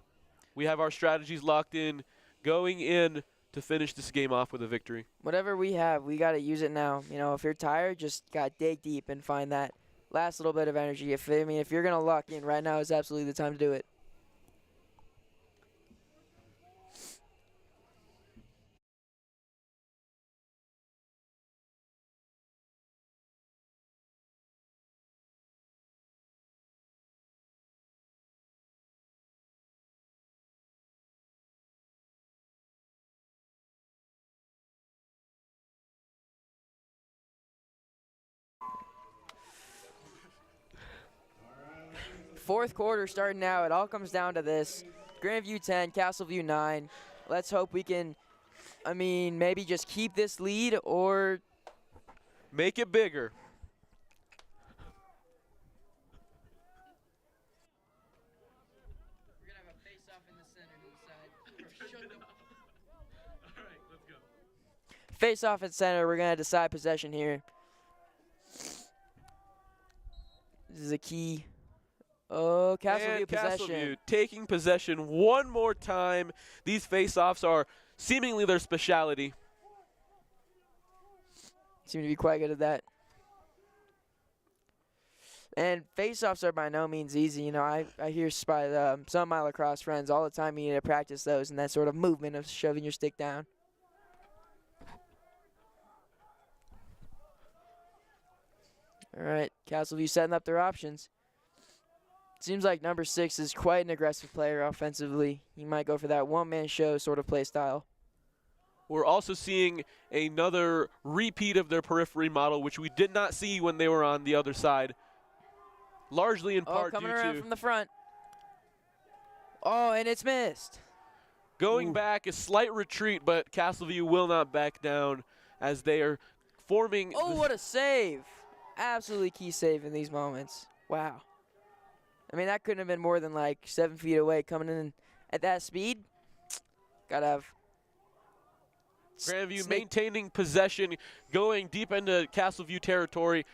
We have our strategies locked in, going in to finish this game off with a victory. Whatever we have, we got to use it now. You know, if you're tired, just got to dig deep and find that last little bit of energy. If you're going to lock in, right now is absolutely the time to do it. Fourth quarter starting now. It all comes down to this. Grandview 10, Castle View 9. Let's hope we can I mean, maybe just keep this lead or make it bigger. We're going to have a face-off in the center to decide. All right, let's go. Face-off at center. We're going to decide possession here. This is a key. Oh, Castle View possession. Castle View taking possession one more time. These face-offs are seemingly their specialty. Seem to be quite good at that. And face-offs are by no means easy. You know, I hear some of my lacrosse friends all the time you need to practice those and that sort of movement of shoving your stick down. All right, Castle View setting up their options. Seems like number 6 is quite an aggressive player offensively. He might go for that one-man show sort of play style. We're also seeing another repeat of their periphery model, which we did not see when they were on the other side. Largely in part coming due around to from the front. Oh, and it's missed. Going back, a slight retreat, but Castle View will not back down as they are forming. Oh, what a save. Absolutely key save in these moments. Wow. I mean, that couldn't have been more than like 7 feet away coming in at that speed. Gotta have. Grandview maintaining possession, going deep into Castle View territory.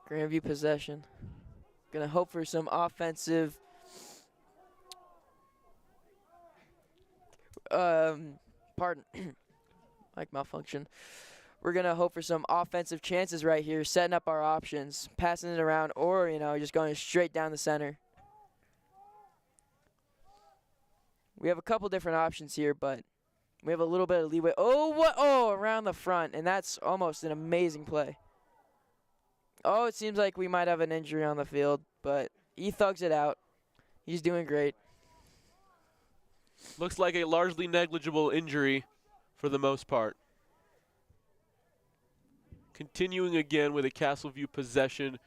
Grandview possession. Gonna hope for some offensive pardon mic malfunction. We're gonna hope for some offensive chances right here, setting up our options, passing it around, or just going straight down the center. We have a couple different options here, but we have a little bit of leeway. Oh, around the front, and that's almost an amazing play. Oh, it seems like we might have an injury on the field, but he thugs it out. He's doing great. Looks like a largely negligible injury for the most part. Continuing again with a Castle View possession,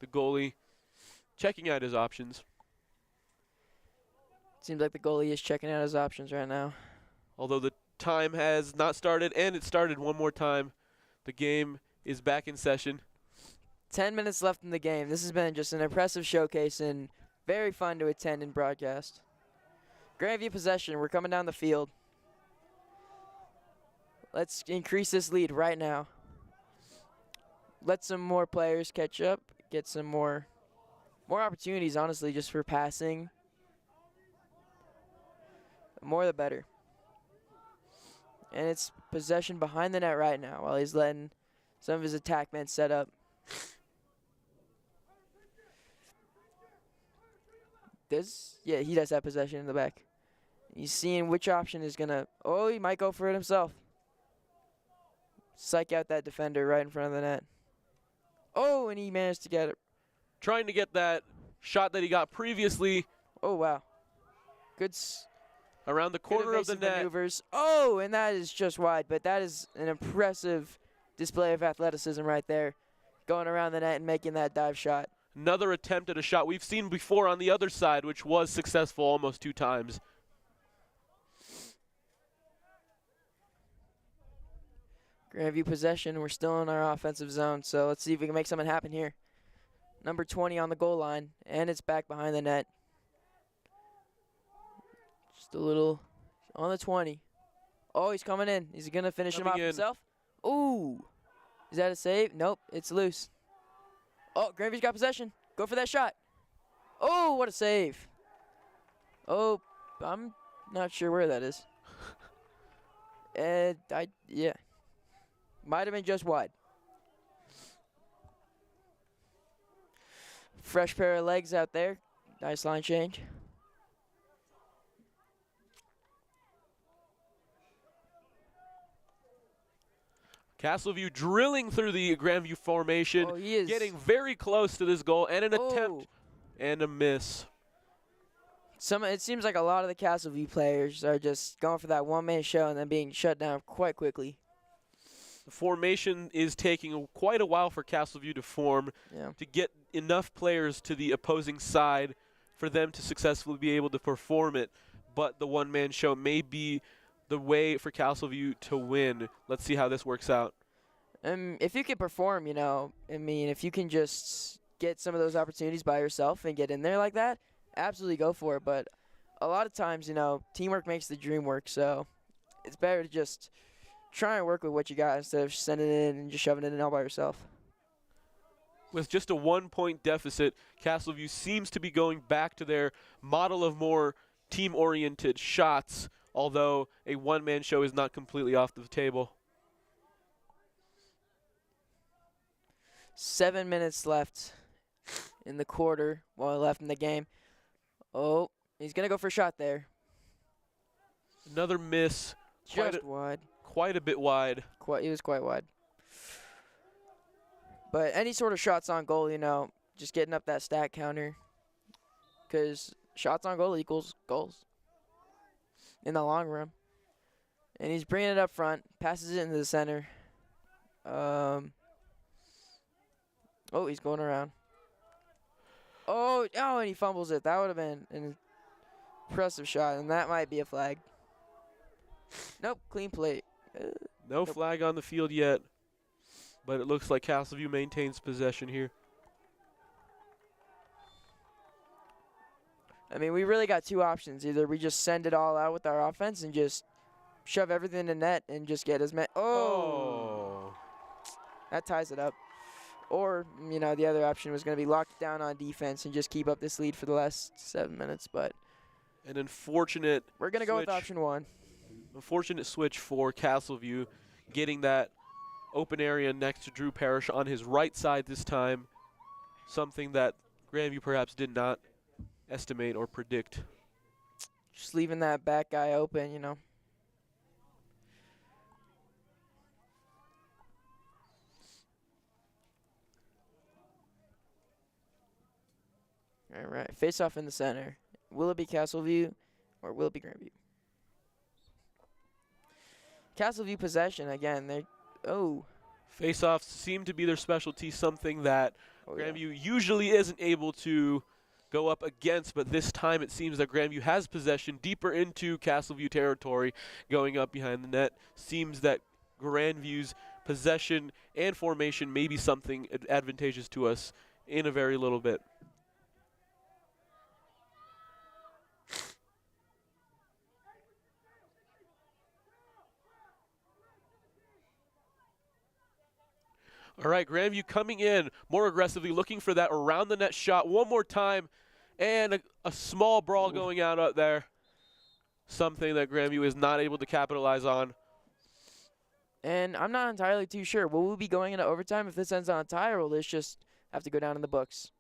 the goalie checking out his options. Seems like the goalie is checking out his options right now. Although the time has not started, and it started one more time. The game is back in session. 10 minutes left in the game. This has been just an impressive showcase and very fun to attend and broadcast. Grandview possession. We're coming down the field. Let's increase this lead right now. Let some more players catch up. Get some more opportunities, honestly, just for passing. The more the better. And it's possession behind the net right now while he's letting some of his attack men set up. He does have possession in the back. He's seeing which option is going to... Oh, he might go for it himself. Psych out that defender right in front of the net. Oh, and he managed to get it. Trying to get that shot that he got previously. Oh, wow. Good around the corner of the net. Maneuvers. Oh, and that is just wide, but that is an impressive display of athleticism right there. Going around the net and making that dive shot. Another attempt at a shot we've seen before on the other side, which was successful almost 2 times. Grandview possession. We're still in our offensive zone, so let's see if we can make something happen here. Number 20 on the goal line, and it's back behind the net. Just a little on the 20. Oh, he's coming in. He's going to finish him off himself. Ooh. Is that a save? Nope, it's loose. Oh, Grandview's got possession. Go for that shot. Oh, what a save. Oh, I'm not sure where that is. Yeah. Might have been just wide. Fresh pair of legs out there. Nice line change. Castle View drilling through the Grandview formation. Oh, he is. Getting very close to this goal, and an attempt and a miss. It seems like a lot of the Castle View players are just going for that one-man show and then being shut down quite quickly. The formation is taking quite a while for Castle View to form, to get enough players to the opposing side for them to successfully be able to perform it, but the one-man show may be the way for Castle View to win. Let's see how this works out. If you can perform, you know, I mean, if you can just get some of those opportunities by yourself and get in there like that, absolutely go for it. But a lot of times, you know, teamwork makes the dream work, so it's better to just try and work with what you got instead of sending it in and just shoving it in all by yourself. With just a 1-point deficit, Castle View seems to be going back to their model of more team-oriented shots, although a one-man show is not completely off the table. 7 minutes left in the quarter, left in the game. Oh, he's going to go for a shot there. Another miss. Just wide. Quite a bit wide. He was quite wide. But any sort of shots on goal, you know, just getting up that stat counter. Because shots on goal equals goals in the long run. And he's bringing it up front, passes it into the center. Oh, he's going around. Oh, and he fumbles it. That would have been an impressive shot, and that might be a flag. Nope, clean play. No Nope. flag on the field yet, but it looks like Castle View maintains possession here. I mean, we really got two options. Either we just send it all out with our offense and just shove everything in the net and just get as many. Oh! That ties it up. Or, you know, the other option was going to be locked down on defense and just keep up this lead for the last 7 minutes. But an unfortunate we're going to go with option one. Unfortunate switch for Castle View, getting that open area next to Drew Parrish on his right side this time, something that Grandview perhaps did not estimate or predict. Just leaving that back guy open, you know. All right, face off in the center. Will it be Castle View or will it be Grandview? Castle View possession again. Face-offs seem to be their specialty, something that Grandview usually isn't able to go up against, but this time it seems that Grandview has possession deeper into Castle View territory, going up behind the net. Seems that Grandview's possession and formation may be something advantageous to us in a very little bit. All right, Grandview coming in more aggressively, looking for that around the net shot one more time, and a small brawl going out there. Something that Grandview is not able to capitalize on. And I'm not entirely too sure. Will we be going into overtime if this ends on a tie, or will this just have to go down in the books?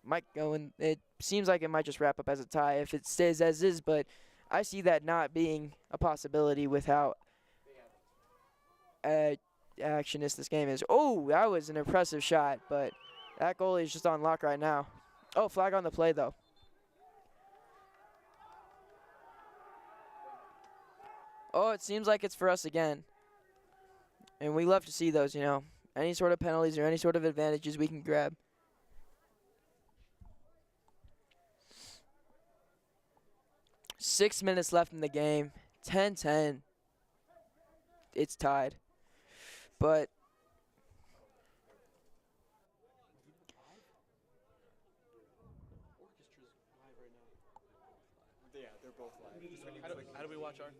Might go in. It seems like it might just wrap up as a tie if it stays as is, but I see that not being a possibility with how actionist this game is. Oh, that was an impressive shot, but that goalie is just on lock right now. Oh, flag on the play, though. Oh, it seems like it's for us again. And we love to see those, you know. Any sort of penalties or any sort of advantages we can grab. Six minutes left in the game. 10-10. It's tied. But yeah, they're both live. How do we watch our thing?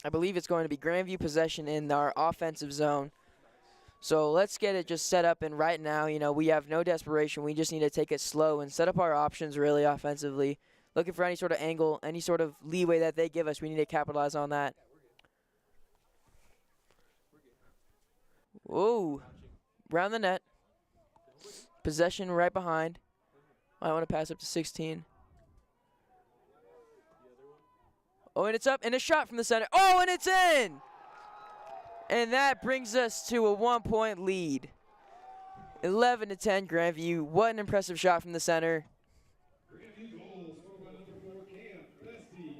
I believe it's going to be Grandview possession in our offensive zone. So let's get it just set up. And right now, you know, we have no desperation. We just need to take it slow and set up our options really offensively. Looking for any sort of angle, any sort of leeway that they give us. We need to capitalize on that. Whoa. Round the net. Possession right behind. I want to pass up to 16. Oh, and it's up, and a shot from the center. Oh, and it's in! And that brings us to a 1-point lead. 11-10 Grandview. What an impressive shot from the center.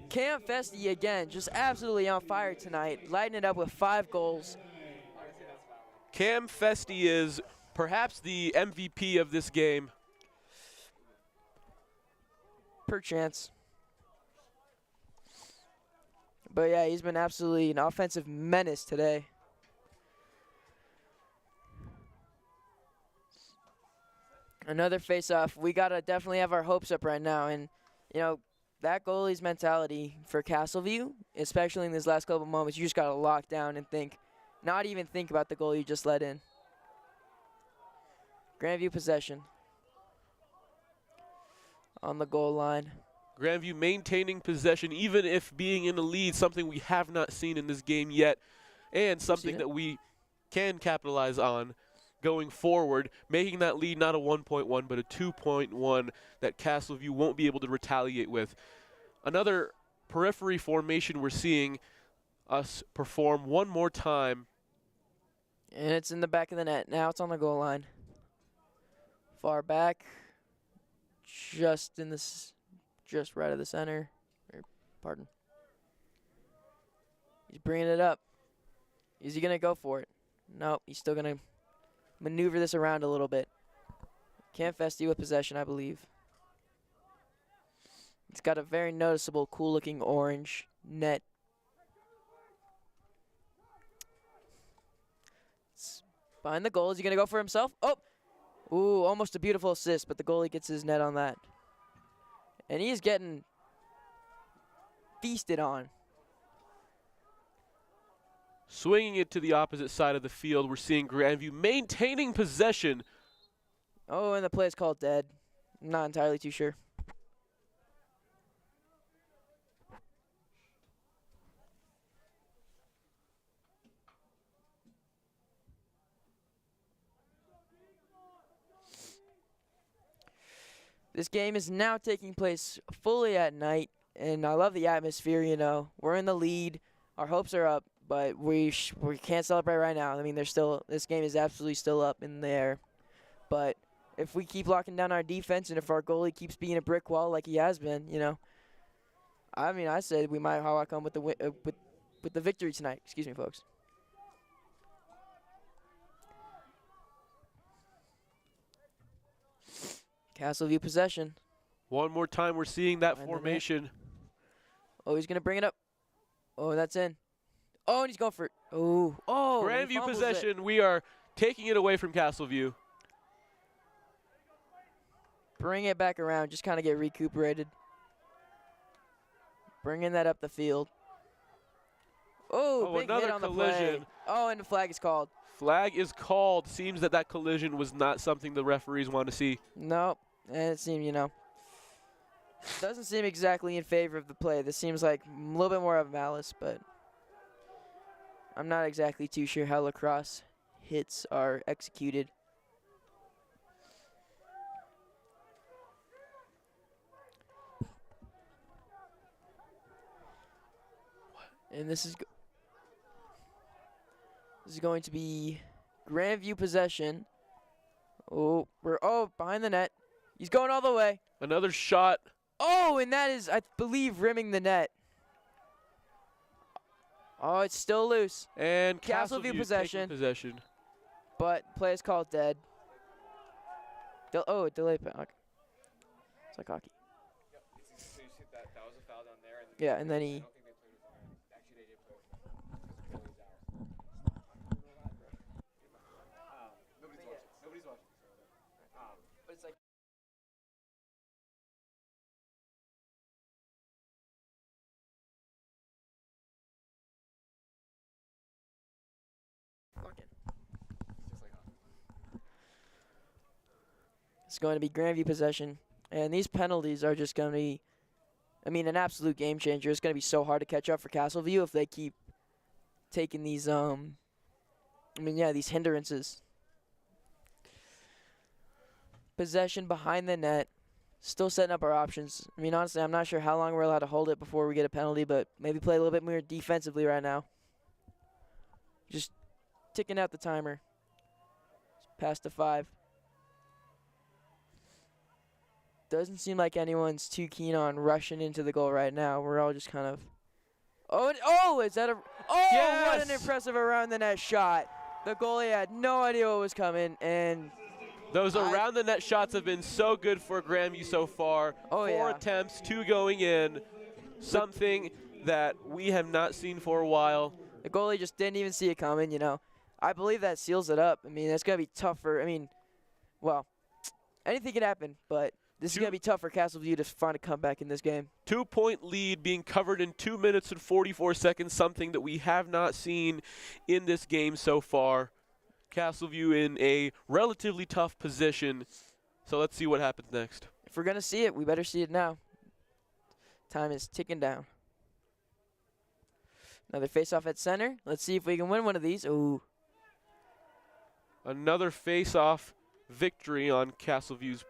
Cam Festi again, just absolutely on fire tonight, lighting it up with 5 goals. Cam Festi is perhaps the MVP of this game. Per chance. But yeah, he's been absolutely an offensive menace today. Another face-off. We got to definitely have our hopes up right now. And, you know, that goalie's mentality for Castle View, especially in these last couple moments, you just got to lock down and think, not even think about the goal you just let in. Grandview possession on the goal line. Grandview maintaining possession, even if being in the lead, something we have not seen in this game yet, and something that we can capitalize on going forward, making that lead not a 1.1 but a 2.1 that Castle View won't be able to retaliate with. Another periphery formation we're seeing us perform one more time. And it's in the back of the net. Now it's on the goal line. Far back. Just in this, just right of the center. Pardon. He's bringing it up. Is he going to go for it? No, he's still going to maneuver this around a little bit. Cam Festi with possession, I believe. It's got a very noticeable, cool-looking orange net. It's behind the goal. Is he going to go for himself? Oh! Ooh, almost a beautiful assist, but the goalie gets his net on that. And he's getting feasted on. Swinging it to the opposite side of the field, we're seeing Grandview maintaining possession. Oh, and the play is called dead. I'm not entirely too sure. This game is now taking place fully at night, and I love the atmosphere, you know. We're in the lead. Our hopes are up, but we can't celebrate right now. I mean, this game is absolutely still up in the air. But if we keep locking down our defense and if our goalie keeps being a brick wall like he has been, you know, I mean, I said we might walk on with the victory tonight. Excuse me, folks. Castle View possession. One more time, we're seeing that formation. Oh, he's going to bring it up. Oh, that's in. Oh, and he's going for it. Oh. Grandview possession. We are taking it away from Castle View. Bring it back around. Just kind of get recuperated. Bringing that up the field. Oh, big hit on the play. Oh, and the flag is called. Flag is called. Seems that collision was not something the referees want to see. Nope. And it seemed, you know, doesn't seem exactly in favor of the play. This seems like a little bit more of malice, but I'm not exactly too sure how lacrosse hits are executed. And this is going to be Grandview possession. Oh, behind the net. He's going all the way. Another shot. Oh, and that is, I believe, rimming the net. Oh, it's still loose. And Castle View possession. But play is called dead. Delay penalty. It's like hockey. That was a foul down there. Yeah, and then he. Nobody's watching. But it's like. It's going to be Grandview possession. And these penalties are just going to be, I mean, an absolute game changer. It's going to be so hard to catch up for Castle View if they keep taking these, these hindrances. Possession behind the net. Still setting up our options. I mean, honestly, I'm not sure how long we're allowed to hold it before we get a penalty, but maybe play a little bit more defensively right now. Just ticking out the timer. It's past the 5. Doesn't seem like anyone's too keen on rushing into the goal right now. We're all just kind of. Is that a? Oh, yes! What an impressive around the net shot. The goalie had no idea what was coming, and those around the net shots have been so good for Grandview so far. Oh, 4 attempts, 2 going in, something that we have not seen for a while. The goalie just didn't even see it coming, you know. I believe that seals it up. I mean, it's going to be tougher. I mean, well, anything can happen, but this is going to be tough for Castle View to find a comeback in this game. 2-point lead being covered in 2 minutes and 44 seconds, something that we have not seen in this game so far. Castle View in a relatively tough position, so let's see what happens next. If we're going to see it, we better see it now. Time is ticking down. Another face-off at center. Let's see if we can win one of these. Ooh. Another face-off victory on Castle View's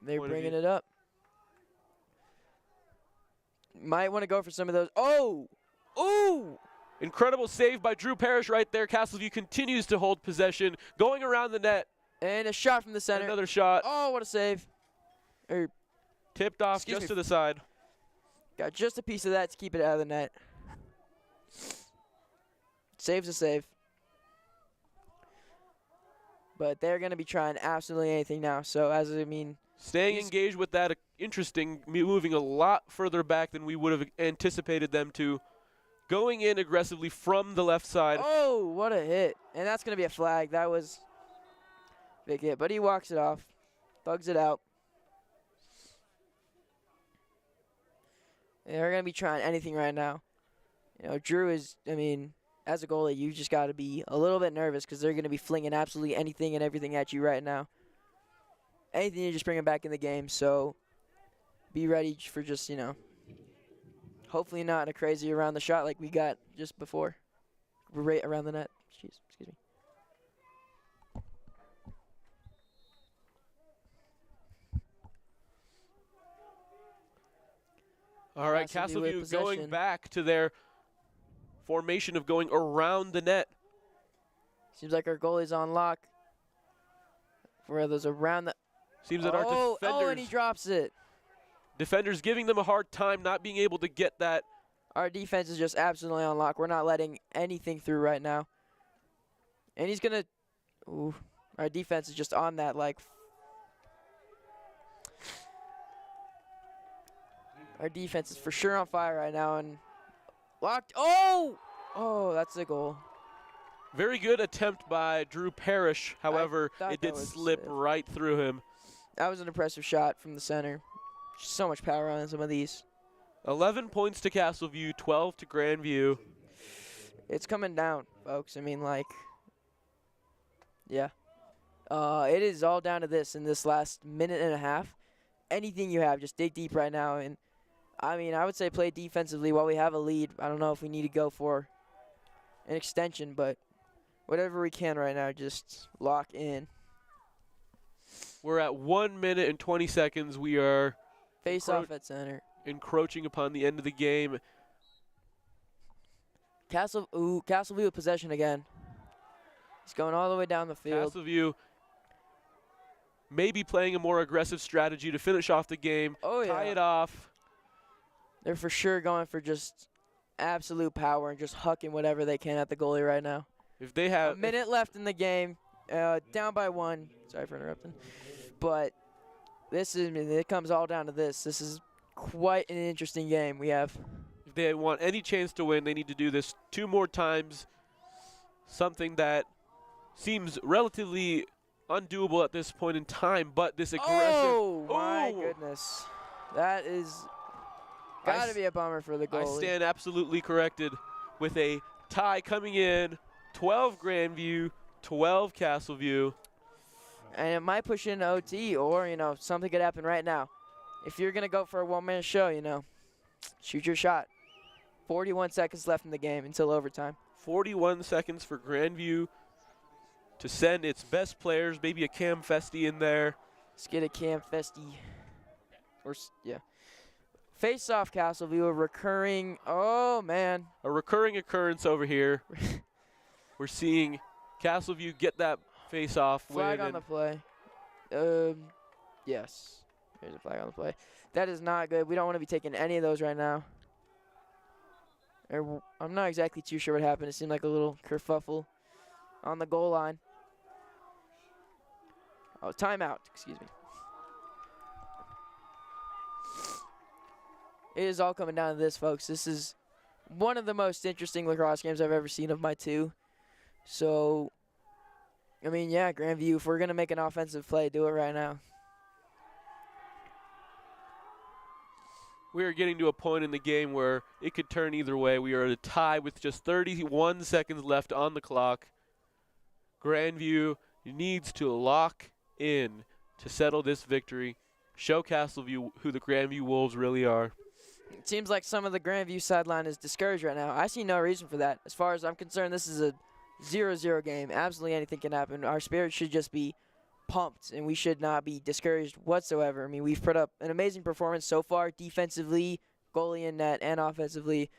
They're bringing it up. Might want to go for some of those. Oh! Ooh! Incredible save by Drew Parrish right there. Castle View continues to hold possession, going around the net. And a shot from the center. Another shot. Oh, what a save. Tipped off just to the side. Got just a piece of that to keep it out of the net. Save's a save. But they're going to be trying absolutely anything now. So, staying engaged with that, interesting, moving a lot further back than we would have anticipated them to. Going in aggressively from the left side. Oh, what a hit. And that's going to be a flag. That was a big hit. But he walks it off. Thugs it out. They're going to be trying anything right now. You know, Drew is, as a goalie, you just got to be a little bit nervous because they're going to be flinging absolutely anything and everything at you right now. Anything to just bring them back in the game. So be ready for just, hopefully not a crazy around the shot like we got just before. Right around the net. Jeez, excuse me. All right, Castle View going back to their formation of going around the net. Seems like our goalie's on lock. For those around the... Seems that our defenders... Oh, and he drops it. Defenders giving them a hard time, not being able to get that. Our defense is just absolutely on lock. We're not letting anything through right now. And he's going to... Ooh. Our defense is just on that, Our defense is for sure on fire right now and locked. Oh! Oh, that's a goal. Very good attempt by Drew Parrish. However, it did slip right through him. That was an impressive shot from the center. So much power on some of these. 11 points to Castle View, 12 to Grandview. It's coming down, folks. Yeah. It is all down to this in this last minute and a half. Anything you have, just dig deep right now. And I would say play defensively while we have a lead. I don't know if we need to go for an extension, but whatever we can right now, just lock in. We're at 1 minute and 20 seconds. We are face off at center. Encroaching upon the end of the game. Castle View with possession again. He's going all the way down the field. Castle View maybe playing a more aggressive strategy to finish off the game. Oh, yeah. Tie it off. They're for sure going for just absolute power and just hucking whatever they can at the goalie right now. If they have a minute left in the game, down by 1. Sorry for interrupting. But it comes all down to this. This is quite an interesting game we have. If they want any chance to win, they need to do this 2 more times. Something that seems relatively undoable at this point in time, but this aggressive... Oh, my goodness. That is got to be a bummer for the goalie. I stand absolutely corrected with a tie coming in. 12 Grandview, 12 Castle View. And it might push into OT or, something could happen right now. If you're going to go for a one-man show, shoot your shot. 41 seconds left in the game until overtime. 41 seconds for Grandview to send its best players, maybe a Cam Festi in there. Let's get a Cam Festi. Face off Castle View, a recurring, oh man. A recurring occurrence over here. We're seeing Castle View get that face off. Flag on the play. Yes. There's a flag on the play. That is not good. We don't want to be taking any of those right now. I'm not exactly too sure what happened. It seemed like a little kerfuffle on the goal line. Oh, timeout, excuse me. It is all coming down to this, folks. This is one of the most interesting lacrosse games I've ever seen of my two. So, I mean, yeah, Grandview, if we're going to make an offensive play, do it right now. We are getting to a point in the game where it could turn either way. We are at a tie with just 31 seconds left on the clock. Grandview needs to lock in to settle this victory, show Castle View who the Grandview Wolves really are. It seems like some of the Grandview sideline is discouraged right now. I see no reason for that. As far as I'm concerned, this is a 0-0 game. Absolutely anything can happen. Our spirit should just be pumped, and we should not be discouraged whatsoever. I mean, we've put up an amazing performance so far, defensively, goalie in net, and offensively.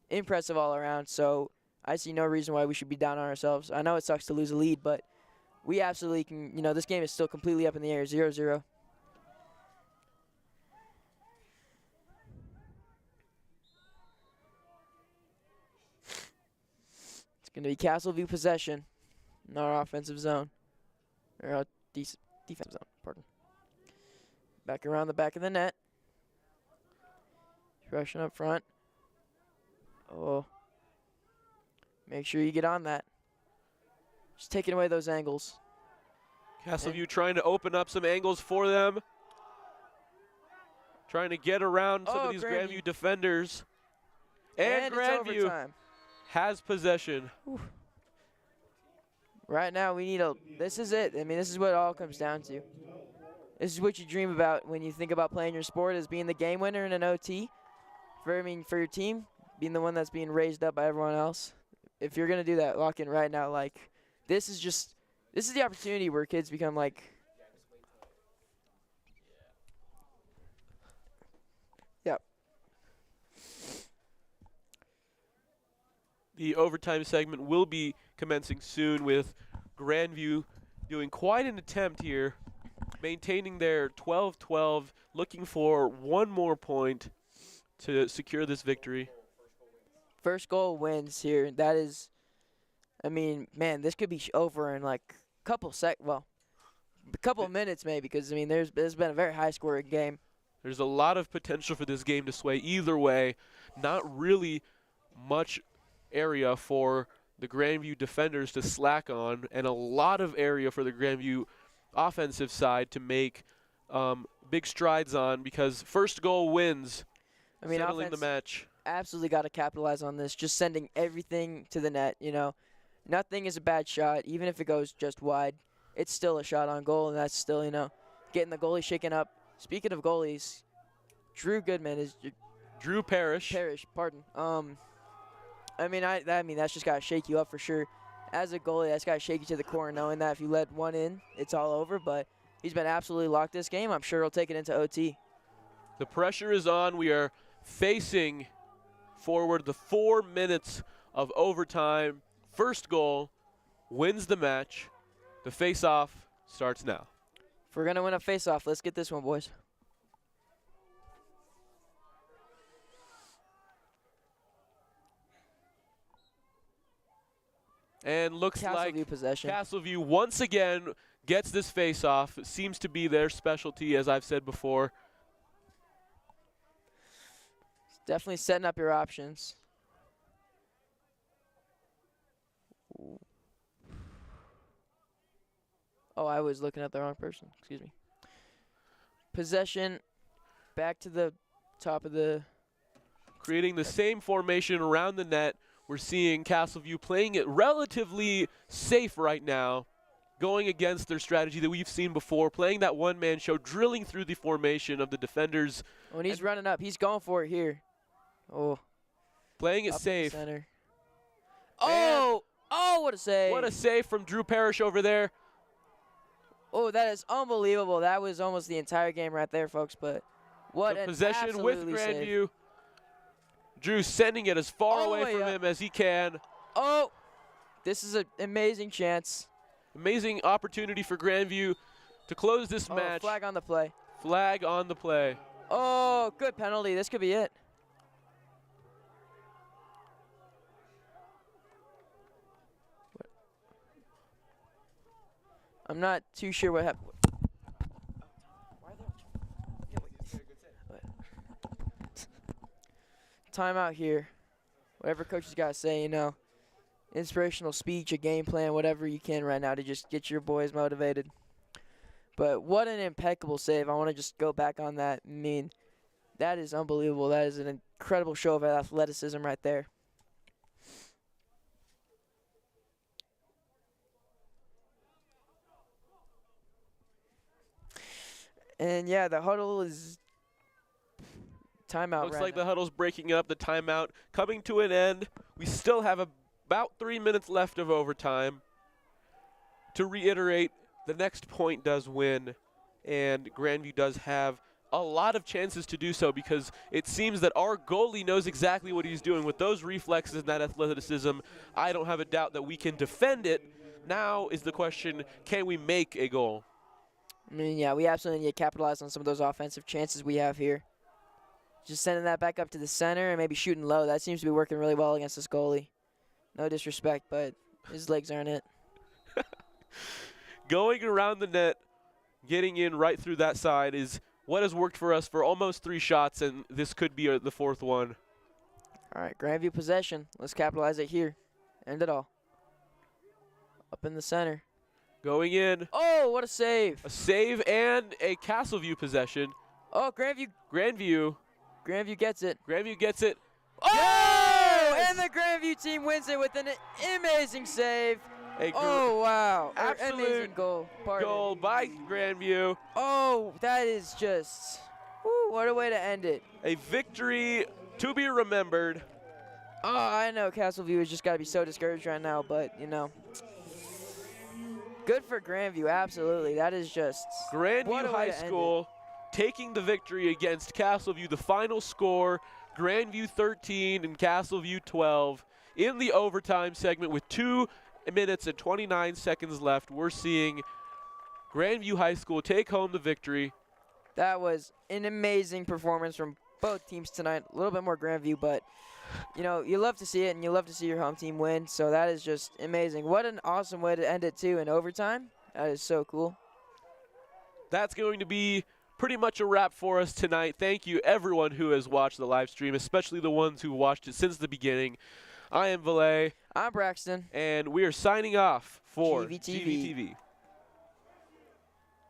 Impressive all around, so I see no reason why we should be down on ourselves. I know it sucks to lose a lead, but we absolutely can. You know, this game is still completely up in the air, 0-0. It's going to be Castle View possession in our offensive zone. Or our defensive zone, pardon. Back around the back of the net. Rushing up front. Oh. Make sure you get on that. Just taking away those angles. Castle View trying to open up some angles for them. Trying to get around some of these Grandview defenders. And Grandview has possession. Whew. Right now, we need this is it. I mean, this is what it all comes down to. This is what you dream about when you think about playing your sport, is being the game winner in an OT. For your team, being the one that's being raised up by everyone else. If you're gonna do that, lock in right now. Like, this is the opportunity where kids become like. Yep. The overtime segment will be commencing soon, with Grandview doing quite an attempt here, maintaining their 12-12, looking for one more point to secure this victory. First goal wins here. That is, I mean, man, this could be over in like a couple minutes maybe, because I mean, there's been a very high-scoring game. There's a lot of potential for this game to sway either way. Not really much area for the Grandview defenders to slack on, and a lot of area for the Grandview offensive side to make big strides on, because first goal wins, I mean, settling the match. Absolutely got to capitalize on this, just sending everything to the net. You know, nothing is a bad shot, even if it goes just wide. It's still a shot on goal, and that's still, you know, getting the goalie shaken up. Speaking of goalies, Drew Parrish, pardon. I mean, that's just got to shake you up for sure. As a goalie, that's got to shake you to the core, knowing that if you let one in, it's all over. But he's been absolutely locked this game. I'm sure he'll take it into OT. The pressure is on. We are facing forward the 4 minutes of overtime. First goal wins the match. The face-off starts now. If we're going to win a face-off, let's get this one, boys. And looks like Castle View once again gets this face-off. It seems to be their specialty, as I've said before. Definitely setting up your options. Oh, I was looking at the wrong person. Excuse me. Possession. Back to the top of the. Creating the same formation around the net. We're seeing Castle View playing it relatively safe right now, going against their strategy that we've seen before, playing that one-man show, drilling through the formation of the defenders. When he's running up, he's going for it here. Oh. Playing it safe. Center. Oh! Oh, what a save. What a save from Drew Parrish over there. Oh, that is unbelievable. That was almost the entire game right there, folks. But what an possession with Grandview. Drew sending it as far away from him as he can. Oh, this is an amazing chance. Amazing opportunity for Grandview to close this match. Flag on the play. Flag on the play. Oh, good penalty. This could be it. I'm not too sure what happened. Timeout here. Whatever coaches got to say, you know. Inspirational speech, a game plan, whatever you can right now to just get your boys motivated. But what an impeccable save. I want to just go back on that. I mean, that is unbelievable. That is an incredible show of athleticism right there. And, yeah, the huddle is timeout. Looks right like now. the huddle's breaking up, the timeout coming to an end. We still have about 3 minutes left of overtime. To reiterate, the next point does win, and Grandview does have a lot of chances to do so because it seems that our goalie knows exactly what he's doing. With those reflexes and that athleticism, I don't have a doubt that we can defend it. Now is the question, can we make a goal? I mean, yeah, we absolutely need to capitalize on some of those offensive chances we have here. Just sending that back up to the center and maybe shooting low. That seems to be working really well against this goalie. No disrespect, but his legs aren't it. Going around the net, getting in right through that side is what has worked for us for almost 3 shots, and this could be the 4th one. All right, Grandview possession. Let's capitalize it here. End it all. Up in the center. Going in. Oh, what a save. A save and a Castle View possession. Oh, Grandview. Grandview gets it. Grandview gets it. Oh, Yes! and the Grandview team wins it with an amazing save. A Oh, wow. absolute amazing goal. goal by Grandview. Oh, that is just, woo, what a way to end it. A victory to be remembered. Oh, I know Castle View has just got to be so discouraged right now, but, you know, good for Grandview, absolutely. That is just Grandview High School taking the victory against Castle View. The final score, Grandview 13 and Castle View 12. In the overtime segment with 2 minutes and 29 seconds left, we're seeing Grandview High School take home the victory. That was an amazing performance from both teams tonight. A little bit more Grandview, but, you know, you love to see it, and you love to see your home team win, so that is just amazing. What an awesome way to end it, too, in overtime. That is so cool. That's going to be pretty much a wrap for us tonight. Thank you, everyone who has watched the live stream, especially the ones who watched it since the beginning. I am Valet. I'm Braxton. And we are signing off for GVTV. GVTV.